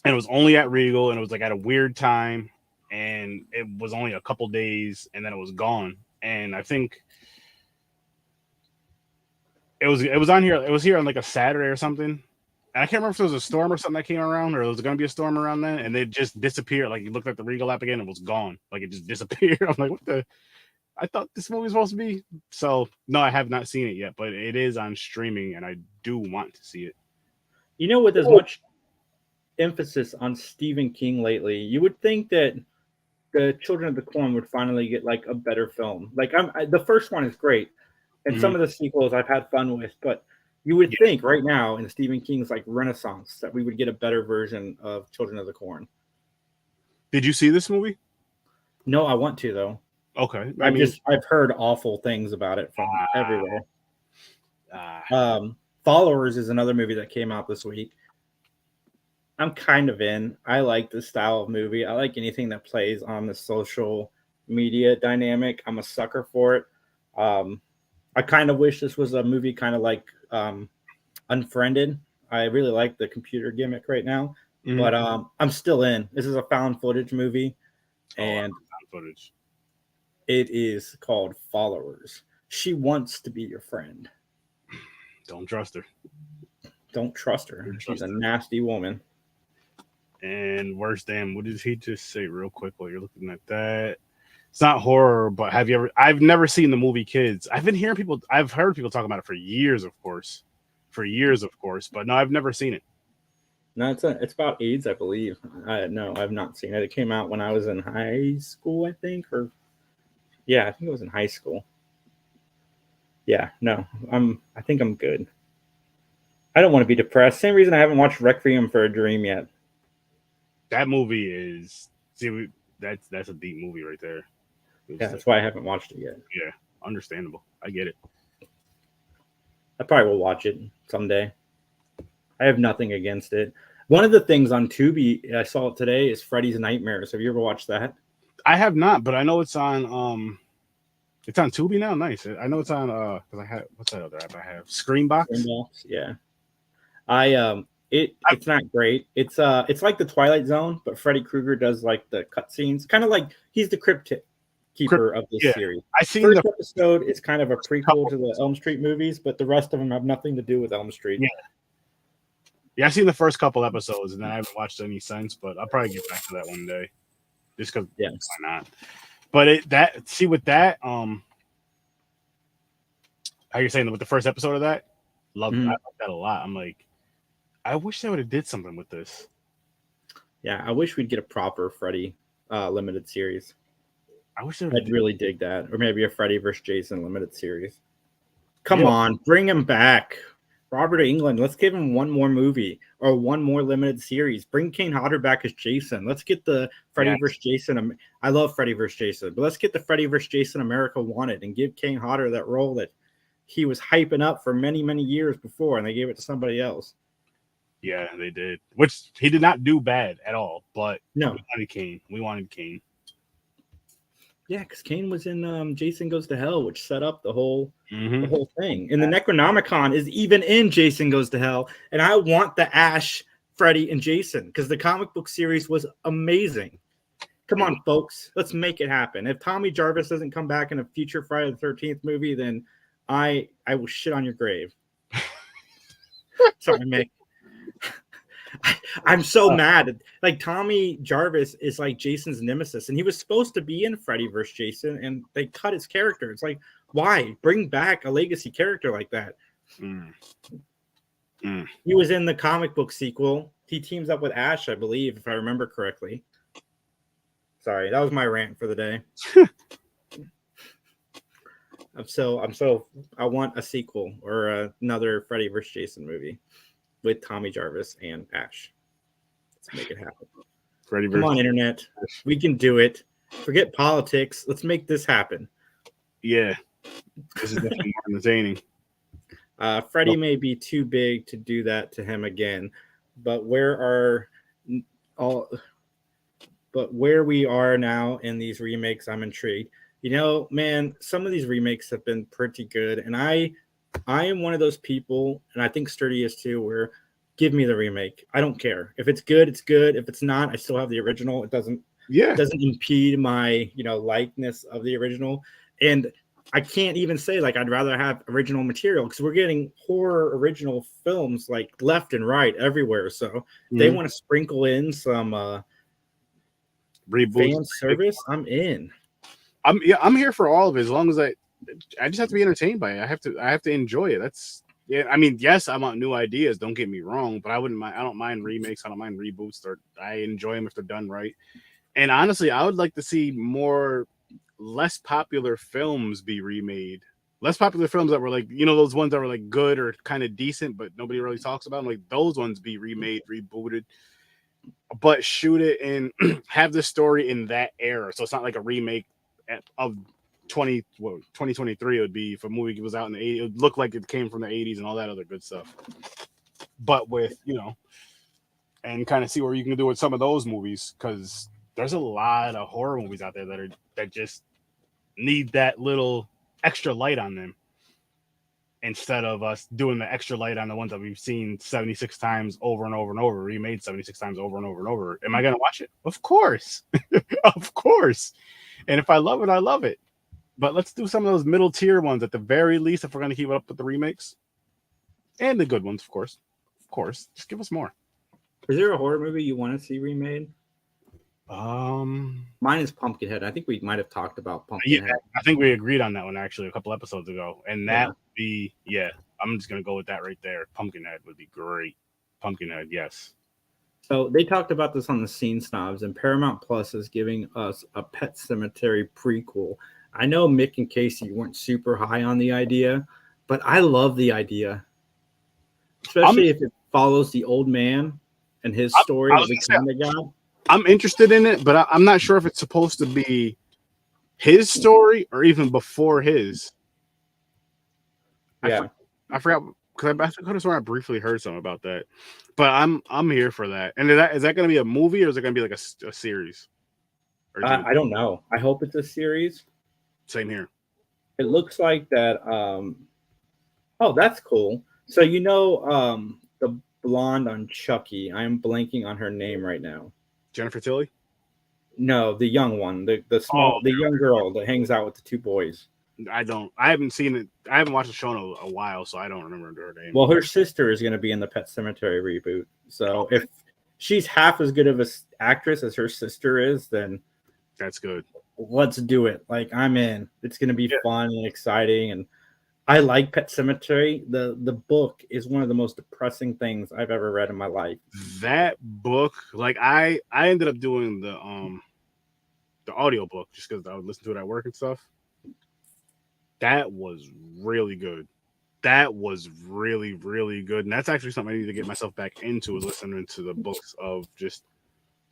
S2: And it was only at Regal, and it was like at a weird time. And it was only a couple days, and then it was gone. And I think it was on here. It was here on like a Saturday or something. And I can't remember if there was a storm or something that came around, or there was going to be a storm around then, and it just disappeared. Like you looked at the Regal app again, it was gone. Like it just disappeared. I'm like, what the? I thought this movie was supposed to be. So no, I have not seen it yet, but it is on streaming, and I do want to see it.
S1: You know, with as much emphasis on Stephen King lately, you would think that the Children of the Corn would finally get like a better film. Like the first one is great. And some of the sequels I've had fun with, but you would think right now in Stephen King's like renaissance that we would get a better version of Children of the Corn.
S2: Did you see this movie?
S1: No, I want to though.
S2: Okay.
S1: I've heard awful things about it from everywhere. Followers is another movie that came out this week. I'm kind of in. I like this style of movie. I like anything that plays on the social media dynamic. I'm a sucker for it. I kind of wish this was a movie kind of like Unfriended. I really like the computer gimmick right now, but I'm still in. This is a found footage movie, and
S2: found footage.
S1: It is called Followers. She wants to be your friend.
S2: Don't trust her.
S1: Don't trust her. She's a nasty woman.
S2: And worse than, what did he just say real quick while you're looking at that? It's not horror, but I've never seen the movie Kids. I've heard people talk about it for years, of course. But no, I've never seen it.
S1: No, it's about AIDS, I believe. No, I've not seen it. It came out when I was in high school, I think, I think it was in high school. Yeah, no, I think I'm good. I don't want to be depressed. Same reason I haven't watched Requiem for a Dream yet.
S2: That movie is that's a deep movie right there.
S1: Yeah, that's why I haven't watched it yet.
S2: Yeah, understandable. I get it.
S1: I probably will watch it someday. I have nothing against it. One of the things on Tubi I saw it today is Freddy's Nightmares. Have you ever watched that?
S2: I have not, but I know it's on it's on Tubi now. Nice. I know it's on because I have, what's that other app I have? Screenbox.
S1: Yeah. It's not great. It's like the Twilight Zone, but Freddy Krueger does like the cutscenes, kind of like he's the crypt keeper of this series.
S2: I seen
S1: first episode is kind of a prequel to the Elm Street movies, but the rest of them have nothing to do with Elm Street.
S2: Yeah, I've seen the first couple episodes, and then I haven't watched any since. But I'll probably get back to that one day, just because. Yeah, why not? But with that, how you're saying with the first episode of that, I love that a lot. I'm like, I wish they would have did something with this. Yeah,
S1: I wish we'd get a proper Freddy limited series. I'd really dig that, or maybe a Freddy vs. Jason limited series. Come on, bring him back, Robert Englund. Let's give him one more movie or one more limited series. Bring Kane Hodder back as Jason. Let's get the Freddy vs. Jason. I love Freddy vs. Jason, but let's get the Freddy vs. Jason America wanted and give Kane Hodder that role that he was hyping up for many, many years before, and they gave it to somebody else.
S2: Yeah, they did. Which he did not do bad at all, but
S1: no,
S2: we wanted Kane.
S1: Yeah, because Kane was in Jason Goes to Hell, which set up the whole thing. And the Necronomicon is even in Jason Goes to Hell. And I want the Ash, Freddy, and Jason because the comic book series was amazing. Come on, folks. Let's make it happen. If Tommy Jarvis doesn't come back in a future Friday the 13th movie, then I will shit on your grave. Sorry, Mick. I'm so mad. Like, Tommy Jarvis is like Jason's nemesis, and he was supposed to be in Freddy vs. Jason, and they cut his character. It's like, why bring back a legacy character like that? He was in the comic book sequel. He teams up with Ash, I believe, if I remember correctly. Sorry, that was my rant for the day. I want a sequel or another Freddy vs. Jason movie with Tommy Jarvis and Ash. Let's make it happen. Come on, internet. We can do it. Forget politics. Let's make this happen.
S2: Yeah. This is definitely more entertaining.
S1: Freddy may be too big to do that to him again, but where we are now in these remakes, I'm intrigued. You know, man, some of these remakes have been pretty good, and I am one of those people, and I think Sturdy is too, where give me the remake. I don't care. If it's good, it's good. If it's not, I still have the original. It doesn't impede my, likeness of the original. And I can't even say like I'd rather have original material, because we're getting horror original films like left and right everywhere. So they want to sprinkle in some
S2: reboot
S1: fan service. I'm in.
S2: I'm here for all of it, as long as I just have to be entertained by it. I have to enjoy it. That's I mean, yes, I want new ideas, don't get me wrong, but I don't mind remakes, I don't mind reboots. I enjoy them if they're done right. And honestly, I would like to see more less popular films be remade. Less popular films that were like, those ones that were like good or kind of decent, but nobody really talks about them. Like those ones be remade, rebooted, but shoot it and have the story in that era. So it's not like a remake of 2023. It would be if a movie was out in the 80s, it would look like it came from the 80s and all that other good stuff. But with, and kind of see what you can do with some of those movies, because there's a lot of horror movies out there that just need that little extra light on them, instead of us doing the extra light on the ones that we've seen 76 times over and over and over, remade 76 times over and over and over. Am I going to watch it? Of course. Of course. And if I love it, I love it. But let's do some of those middle tier ones at the very least, if we're going to keep it up with the remakes. And the good ones, of course. Of course. Just give us more.
S1: Is there a horror movie you want to see remade? Mine is Pumpkinhead. I think we might have talked about Pumpkinhead.
S2: Yeah, I think we agreed on that one actually a couple episodes ago. And that would be, I'm just going to go with that right there. Pumpkinhead would be great. Pumpkinhead, yes.
S1: So they talked about this on the Scene Snobs, and Paramount Plus is giving us a Pet Sematary prequel. I know Mick and Casey weren't super high on the idea, but I love the idea, especially if it follows the old man and his story that we kind of got.
S2: I'm interested in it, but I'm not sure if it's supposed to be his story or even before his.
S1: Yeah,
S2: I forgot, because I could have sworn I briefly heard something about that, but I'm here for that. And is that going to be a movie, or is it going to be like a series?
S1: I don't know. I hope it's a series.
S2: Same here.
S1: It looks like that. Oh, that's cool. So the blonde on Chucky. I'm blanking on her name right now.
S2: Jennifer Tilly?
S1: No, the young one, the young girl that hangs out with the two boys.
S2: I haven't seen it. I haven't watched the show in a while, so I don't remember her name.
S1: Well, her sister is going to be in the Pet Sematary reboot. So if she's half as good of an actress as her sister is, then
S2: that's good.
S1: Let's do it. Like, I'm in. It's going to be fun and exciting, and I like Pet Sematary. The book is one of the most depressing things I've ever read in my life.
S2: That book, like I ended up doing the audio book just because I would listen to it at work and stuff. That was really good. That was really, really good. And that's actually something I need to get myself back into, is listening to the books of just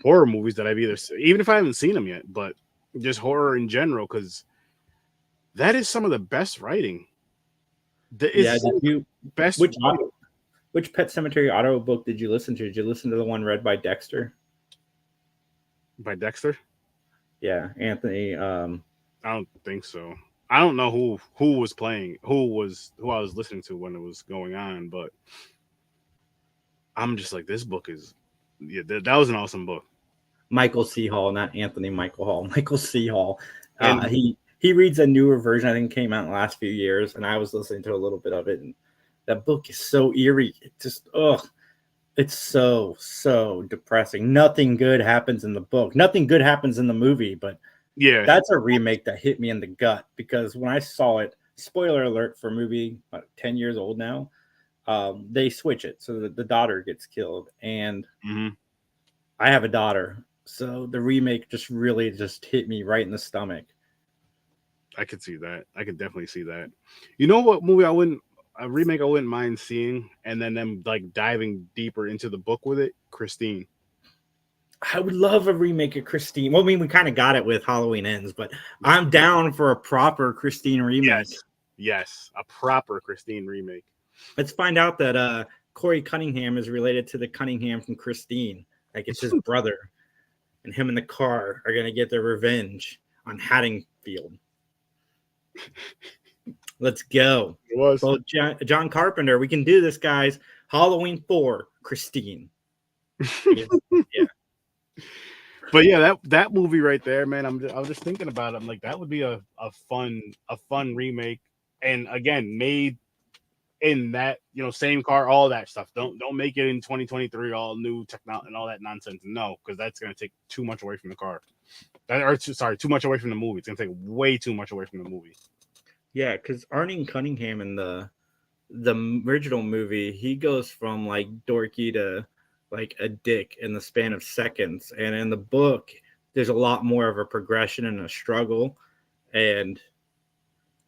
S2: horror movies that I've even if I haven't seen them yet, but just horror in general, because that is some of the best writing.
S1: Which Pet Sematary audio book did you listen to? Did you listen to the one read by Dexter?
S2: By Dexter?
S1: Yeah, Anthony.
S2: I don't think so. I don't know who was playing, who I was listening to when it was going on, but I'm just like, this book is that was an awesome book.
S1: Michael C. Hall, not Anthony Michael Hall. Michael C. Hall.
S2: And
S1: He reads a newer version. I think came out in the last few years, and I was listening to a little bit of it. And that book is so eerie. It just it's so depressing. Nothing good happens in the book. Nothing good happens in the movie. But
S2: yeah,
S1: that's a remake that hit me in the gut because when I saw it, spoiler alert for a movie 10 years old now, they switch it so that the daughter gets killed, and I have a daughter, so the remake just really just hit me right in the stomach.
S2: I could see that. I could definitely see that. You know what movie a remake I wouldn't mind seeing, and then them like diving deeper into the book with it? Christine.
S1: I would love a remake of Christine. Well, I mean, we kind of got it with Halloween Ends, but I'm down for a proper Christine remake.
S2: Yes, a proper Christine remake.
S1: Let's find out that Corey Cunningham is related to the Cunningham from Christine. Like it's his brother, and him and the car are gonna get their revenge on Haddingfield. Let's go.
S2: It was.
S1: Well, John Carpenter, we can do this, guys. Halloween 4, Christine. Yeah.
S2: But yeah, that movie right there, man. I was just thinking about it. I'm like, that would be a fun remake, and again, made in that same car, all that stuff. Don't make it in 2023, all new technology and all that nonsense. No, because that's gonna take too much away from the car. Too much away from the movie. It's gonna take way too much away from the movie.
S1: Yeah, because Arnie Cunningham in the original movie, he goes from like dorky to like a dick in the span of seconds, and in the book, there's a lot more of a progression and a struggle, and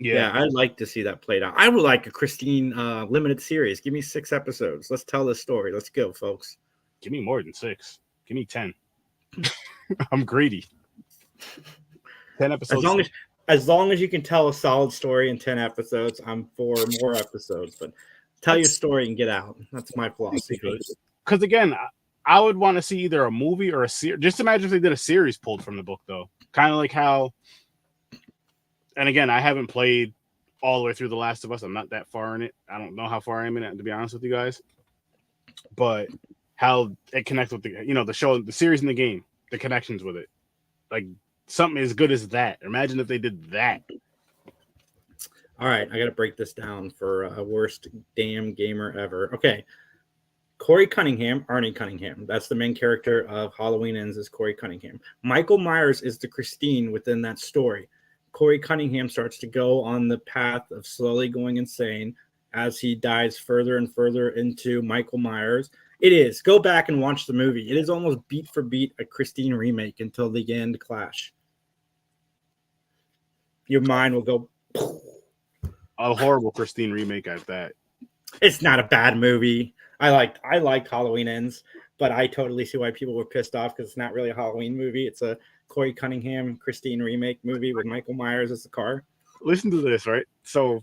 S1: yeah, I'd like to see that played out. I would like a Christine limited series. Give me 6 episodes. Let's tell this story. Let's go, folks.
S2: Give me more than 6. Give me 10. I'm greedy. 10 episodes.
S1: As long as you can tell a solid story in 10 episodes, I'm for more episodes. But tell your story and get out. That's my philosophy.
S2: Because again, I would want to see either a movie or a series. Just imagine if they did a series pulled from the book, though. Kind of like how. And again, I haven't played all the way through The Last of Us. I'm not that far in it. I don't know how far I am in it, to be honest with you guys. But how it connects with the show, the series, and the game, the connections with it, like something as good as that. Imagine if they did that.
S1: All right, I got to break this down for worst damn gamer ever. Okay, Corey Cunningham, Arnie Cunningham. That's the main character of Halloween Ends is Corey Cunningham. Michael Myers is the Christine within that story. Corey Cunningham starts to go on the path of slowly going insane as he dives further and further into Michael Myers. It is. Go back and watch the movie. It is almost beat for beat a Christine remake until the end clash. Your mind will go.
S2: A horrible Christine remake at that.
S1: It's not a bad movie. I liked Halloween Ends, but I totally see why people were pissed off because it's not really a Halloween movie. It's a Corey Cunningham, Christine remake movie with Michael Myers as the car.
S2: Listen to this, right? So,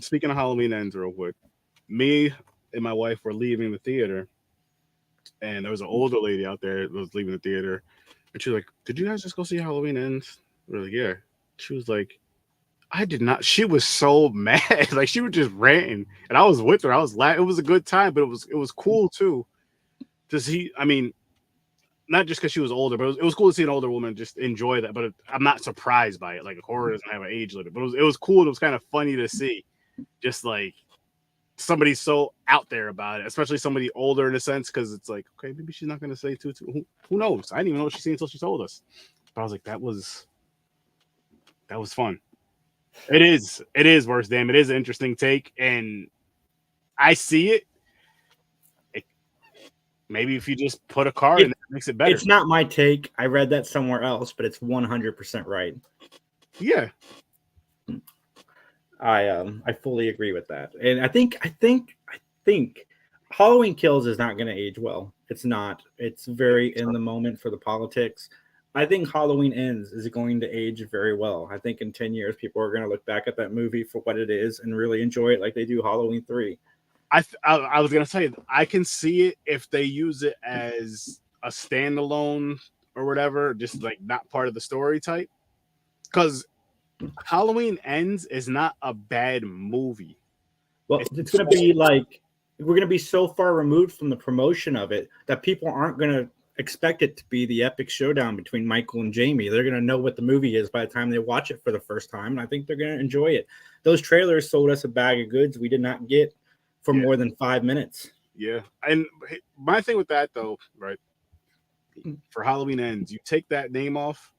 S2: speaking of Halloween Ends real quick, me and my wife were leaving the theater, and there was an older lady out there that was leaving the theater, and she was like, "Did you guys just go see Halloween Ends?" We're like, "Yeah." She was like, "I did not." She was so mad. Like, she was just ranting, and I was with her. I was laughing. It was a good time, but it was cool, too, to see. I mean, not just because she was older, but it was cool to see an older woman just enjoy that. But I'm not surprised by it. Like, horror doesn't have an age limit. But it was cool. It was kind of funny to see, just like somebody so out there about it, especially somebody older in a sense, because it's like, okay, maybe she's not going to say too. Who knows? I didn't even know what she's seen until she told us. But I was like, that was fun. It is worse. Damn, it is an interesting take, and I see it. Maybe if you just put a car in, it makes it better.
S1: It's not my take. I read that somewhere else, but it's 100% right.
S2: Yeah,
S1: I fully agree with that, and I think Halloween Kills is not going to age well. It's not. It's very in the moment for the politics. I think Halloween Ends is going to age very well. I think in 10 years, people are going to look back at that movie for what it is and really enjoy it like they do Halloween 3.
S2: I was going to say, I can see it if they use it as a standalone or whatever, just like not part of the story type. Because Halloween Ends is not a bad movie.
S1: Well, it's going to be like, we're going to be so far removed from the promotion of it that people aren't going to expect it to be the epic showdown between Michael and Jamie. They're going to know what the movie is by the time they watch it for the first time, and I think they're going to enjoy it. Those trailers sold us a bag of goods we did not get for more than 5 minutes.
S2: Yeah, and my thing with that, though, right, for Halloween Ends, you take that name off,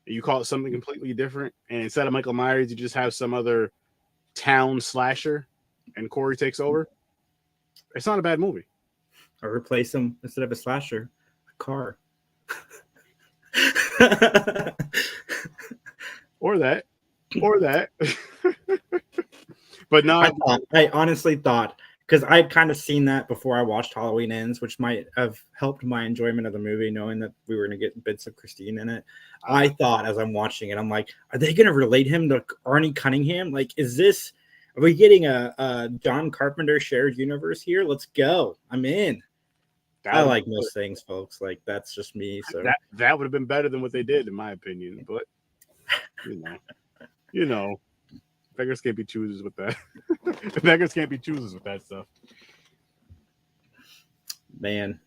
S2: and you call it something completely different, and instead of Michael Myers, you just have some other town slasher, and Corey takes over. It's not a bad movie.
S1: Or replace him, instead of a slasher, a car.
S2: Or that. But no,
S1: I honestly thought, because I'd kind of seen that before I watched Halloween Ends, which might have helped my enjoyment of the movie, knowing that we were going to get bits of Christine in it. I thought as I'm watching it, I'm like, are they going to relate him to Arnie Cunningham? Like, are we getting a John Carpenter shared universe here? Let's go. I'm in. I like most things, folks. Like, that's just me. So
S2: that would have been better than what they did, in my opinion. But you know, beggars can't be choosers with that. Beggars can't be choosers with that stuff.
S1: Man,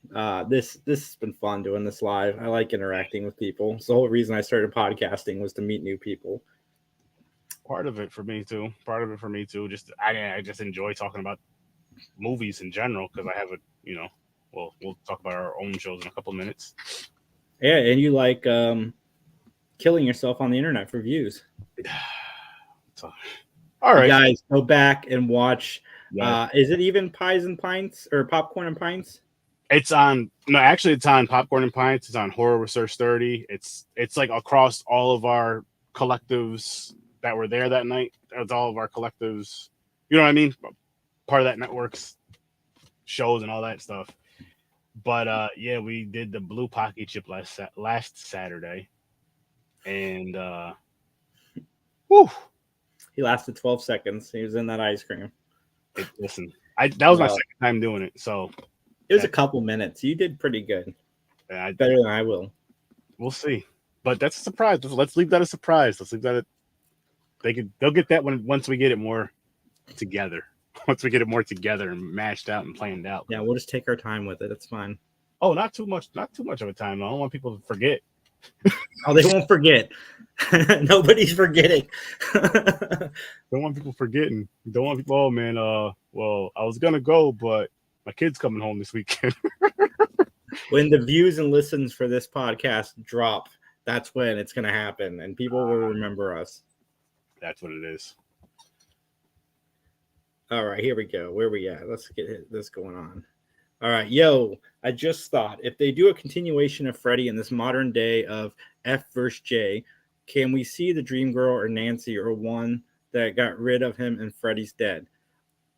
S1: this has been fun doing this live. I like interacting with people. It's the whole reason I started podcasting was to meet new people.
S2: Part of it for me too. Just I just enjoy talking about movies in general because I have a Well, we'll talk about our own shows in a couple of minutes.
S1: Yeah, and you like killing yourself on the internet for views.
S2: All right,
S1: you guys, go back and watch. Yeah. Is it even Pies and Pints or Popcorn and Pints?
S2: It's on. No, actually, it's on Popcorn and Pints. It's on Horror Research 30. It's like across all of our collectives that were there that night. It's all of our collectives. You know what I mean? Part of that network's shows and all that stuff. But yeah, we did the Blue Pocky Chip last Saturday, and whew,
S1: he lasted 12 seconds. He was in that ice cream.
S2: Listen, that was my second time doing it, so
S1: it was a couple minutes. You did pretty good. Better than I will.
S2: We'll see, but that's a surprise. Let's leave that a surprise. Let's leave that. They'll get that once we get it more together. Once we get it more together and mashed out and planned out.
S1: Yeah, we'll just take our time with it. It's fine.
S2: Oh, not too much of a time. I don't want people to forget.
S1: Oh, they won't forget. Nobody's forgetting.
S2: Don't want people forgetting. Don't want people, oh man, well, I was gonna go, but my kid's coming home this weekend.
S1: When the views and listens for this podcast drop, that's when it's gonna happen, and people will remember us.
S2: That's what it is.
S1: All right, here we go. Where we at? Let's get this going on. All right, I just thought if they do a continuation of Freddy in this modern day of F versus J, can we see the Dream Girl or Nancy or one that got rid of him and Freddy's dead?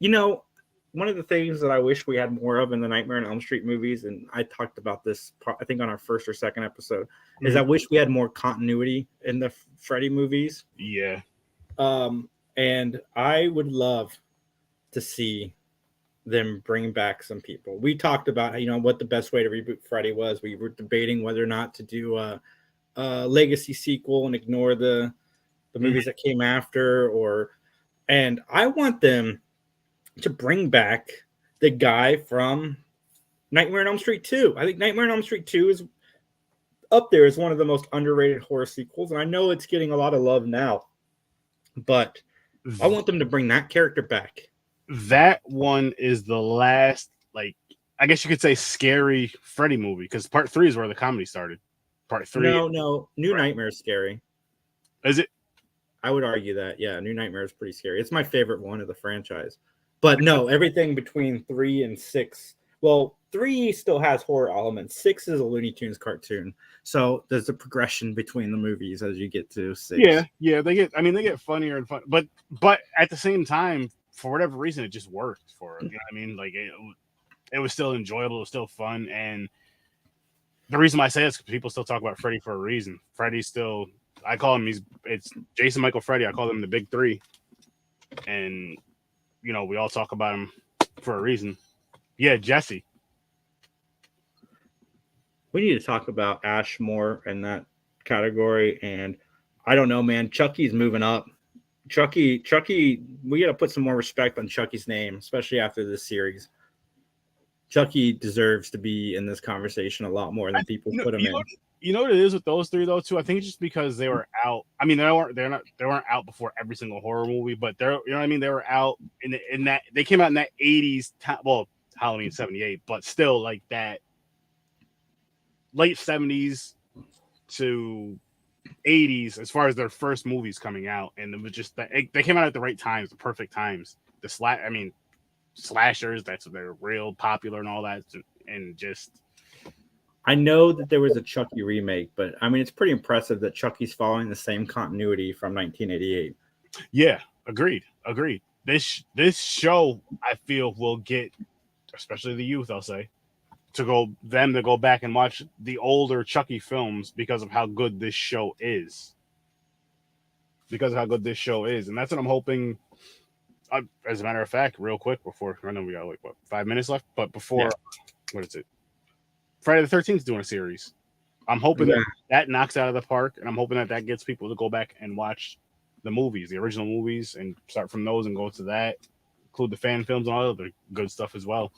S1: One of the things that I wish we had more of in the Nightmare on Elm Street movies, and I talked about this, I think on our first or second episode, is I wish we had more continuity in the Freddy movies.
S2: Yeah.
S1: And I would love to see them bring back some people. We talked about what the best way to reboot Freddy was. We were debating whether or not to do a legacy sequel and ignore the movies that came after, and I want them to bring back the guy from Nightmare on Elm Street 2. I think Nightmare on Elm Street 2 is up there as one of the most underrated horror sequels, and I know it's getting a lot of love now, but I want them to bring that character back.
S2: That one is the last, I guess you could say, scary Freddy movie, because part 3 is where the comedy started. Part 3.
S1: No. New Nightmare is scary.
S2: Is it?
S1: I would argue that, yeah, New Nightmare is pretty scary. It's my favorite one of the franchise. But no, everything between 3 and 6. Well, 3 still has horror elements. 6 is a Looney Tunes cartoon. So there's a progression between the movies as you get to 6.
S2: Yeah, they get funnier and fun. But at the same time, for whatever reason, it just worked for it. You know what I mean? Like, it was still enjoyable. It was still fun. And the reason why I say this is because people still talk about Freddy for a reason. Freddy's still, I call him, it's Jason, Michael, Freddy. I call them the big three. And, we all talk about him for a reason. Yeah, Jesse.
S1: We need to talk about Ash more in that category. And I don't know, man. Chucky's moving up. Chucky, we got to put some more respect on Chucky's name, especially after this series. Chucky deserves to be in this conversation a lot more than people put him in.
S2: You know what it is with those three though too. I think it's just because they were out. I mean, they weren't out before every single horror movie, but they're, you know what I mean. They were out in that they came out in that 80s. Well, Halloween 78, but still like that late 70s to 80s as far as their first movies coming out, and it was just that they came out at the right times, the perfect times. Slashers, they're real popular and all that, and just.
S1: I know that there was a Chucky remake, but I mean, it's pretty impressive that Chucky's following the same continuity from 1988.
S2: Yeah, agreed. This show, I feel, will get, especially the youth, I'll say, to go back and watch the older Chucky films because of how good this show is. And that's what I'm hoping. As a matter of fact, real quick, before I know we got 5 minutes left, but before what is it? Friday the 13th is doing a series. I'm hoping that knocks out of the park, and I'm hoping that gets people to go back and watch the movies, the original movies, and start from those and go to that. Include the fan films and all other good stuff as well.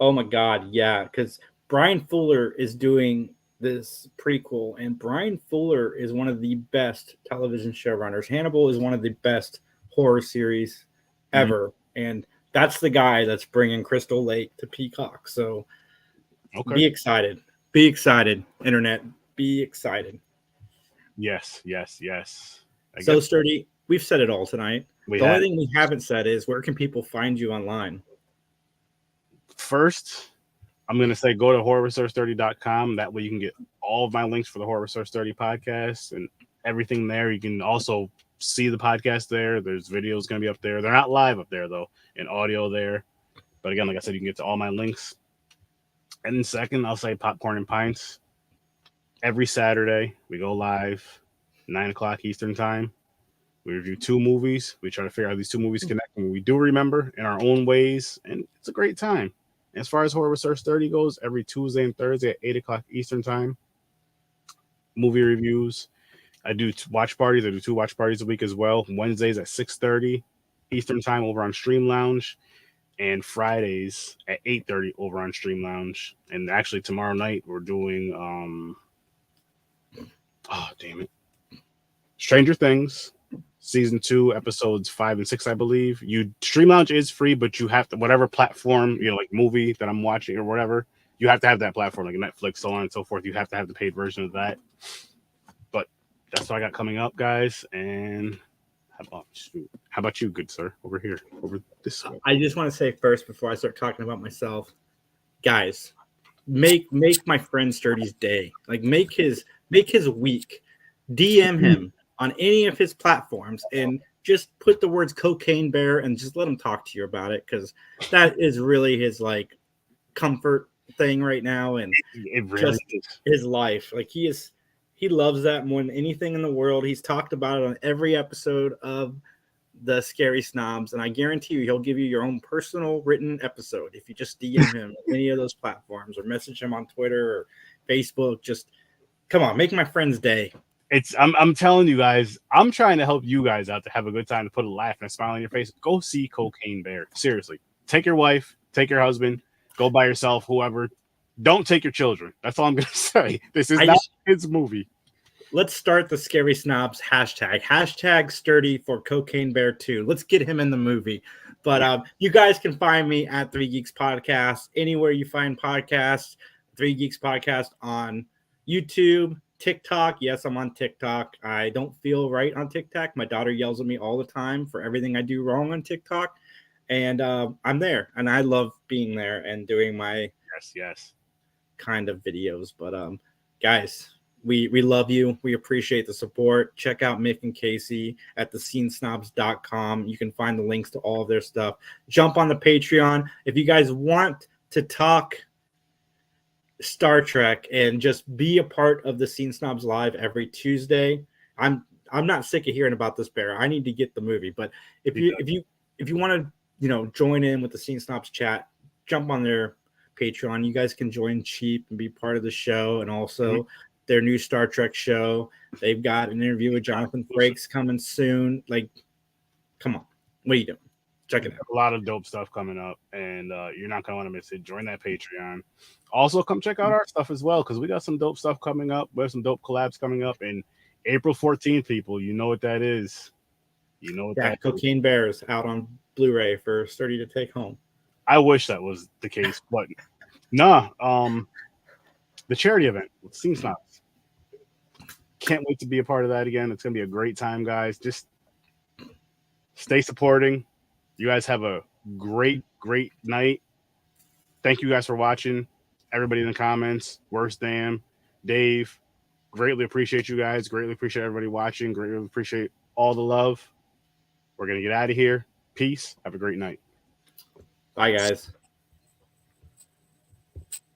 S1: Oh my God, yeah, because Brian Fuller is doing this prequel, and Brian Fuller is one of the best television showrunners. Hannibal is one of the best horror series ever, and that's the guy that's bringing Crystal Lake to Peacock. So be excited, internet, be excited.
S2: Yes.
S1: So Sturdy, we've said it all tonight. The only thing we haven't said is, where can people find you online?
S2: First, I'm going to say go to horrorresource30.com. That way you can get all of my links for the Horror Resource 30 podcast and everything there. You can also see the podcast there. There's videos going to be up there. They're not live up there, though, and audio there. But again, like I said, you can get to all my links. And then second, I'll say Popcorn and Pints. Every Saturday, we go live, 9 o'clock Eastern time. We review 2 movies. We try to figure out how these 2 movies connect, and we do remember in our own ways, and it's a great time. As far as Horror Research 30 goes, every Tuesday and Thursday at 8 o'clock Eastern time, movie reviews. I do watch parties. I do 2 watch parties a week as well. Wednesdays at 6:30 Eastern time over on Stream Lounge, and Fridays at 8:30 over on Stream Lounge. And actually tomorrow night we're doing Stranger Things season 2 episodes 5 and 6, I believe. Stream Lounge is free, but you have to, whatever platform, like movie that I'm watching or whatever, you have to have that platform, like Netflix, so on and so forth. You have to have the paid version of that. But that's what I got coming up, guys. And how about you, good sir, over here, over this way?
S1: I just want to say first, before I start talking about myself, guys, make my friend Sturdy's day. Like, make his week. DM him on any of his platforms and just put the words Cocaine Bear and just let him talk to you about it, because that is really his comfort thing right now, and
S2: it really is
S1: his life. Like, he loves that more than anything in the world. He's talked about it on every episode of the Scary Snobs, and I guarantee you he'll give you your own personal written episode if you just DM him on any of those platforms or message him on Twitter or Facebook. Just come on, make my friend's day.
S2: I'm telling you guys, I'm trying to help you guys out to have a good time, to put a laugh and a smile on your face. Go see Cocaine Bear. Seriously. Take your wife, take your husband, go by yourself, whoever. Don't take your children. That's all I'm going to say. This is not a kid's movie.
S1: Let's start the Scary Snobs hashtag. Hashtag Sturdy for Cocaine Bear 2. Let's get him in the movie. But you guys can find me at 3 Geeks Podcast. Anywhere you find podcasts, 3 Geeks Podcast on YouTube, TikTok. Yes, I'm on TikTok. I don't feel right on TikTok. My daughter yells at me all the time for everything I do wrong on TikTok. And I'm there. And I love being there and doing my kind of videos. But guys, we love you. We appreciate the support. Check out Mick and Casey at thescenesnobs.com. You can find the links to all of their stuff. Jump on the Patreon. If you guys want to talk Star Trek and just be a part of the Scene Snobs Live every Tuesday, I'm not sick of hearing about this, Bear. I need to get the movie. But if you want to join in with the Scene Snobs chat, jump on their Patreon. You guys can join cheap and be part of the show, and also their new Star Trek show. They've got an interview with Jonathan Frakes coming soon. Like, come on, what are you doing? check it out.
S2: A lot of dope stuff coming up, and you're not gonna want to miss it. Join that Patreon. Also, come check out our stuff as well, because we got some dope stuff coming up. We have some dope collabs coming up, and April 14th, people, you know what that is. You know what that
S1: Cocaine
S2: is.
S1: Bears out on Blu-ray for Sturdy to take home.
S2: I wish that was the case, but nah. The charity event with Scene Snobs. Can't wait to be a part of that again. It's gonna be a great time, guys. Just stay supporting. You guys have a great night. Thank you guys for watching. Everybody in the comments, Worst Damn, Dave, greatly appreciate you guys. Greatly appreciate everybody watching. Greatly appreciate all the love. We're going to get out of here. Peace. Have a great night.
S1: Bye, guys.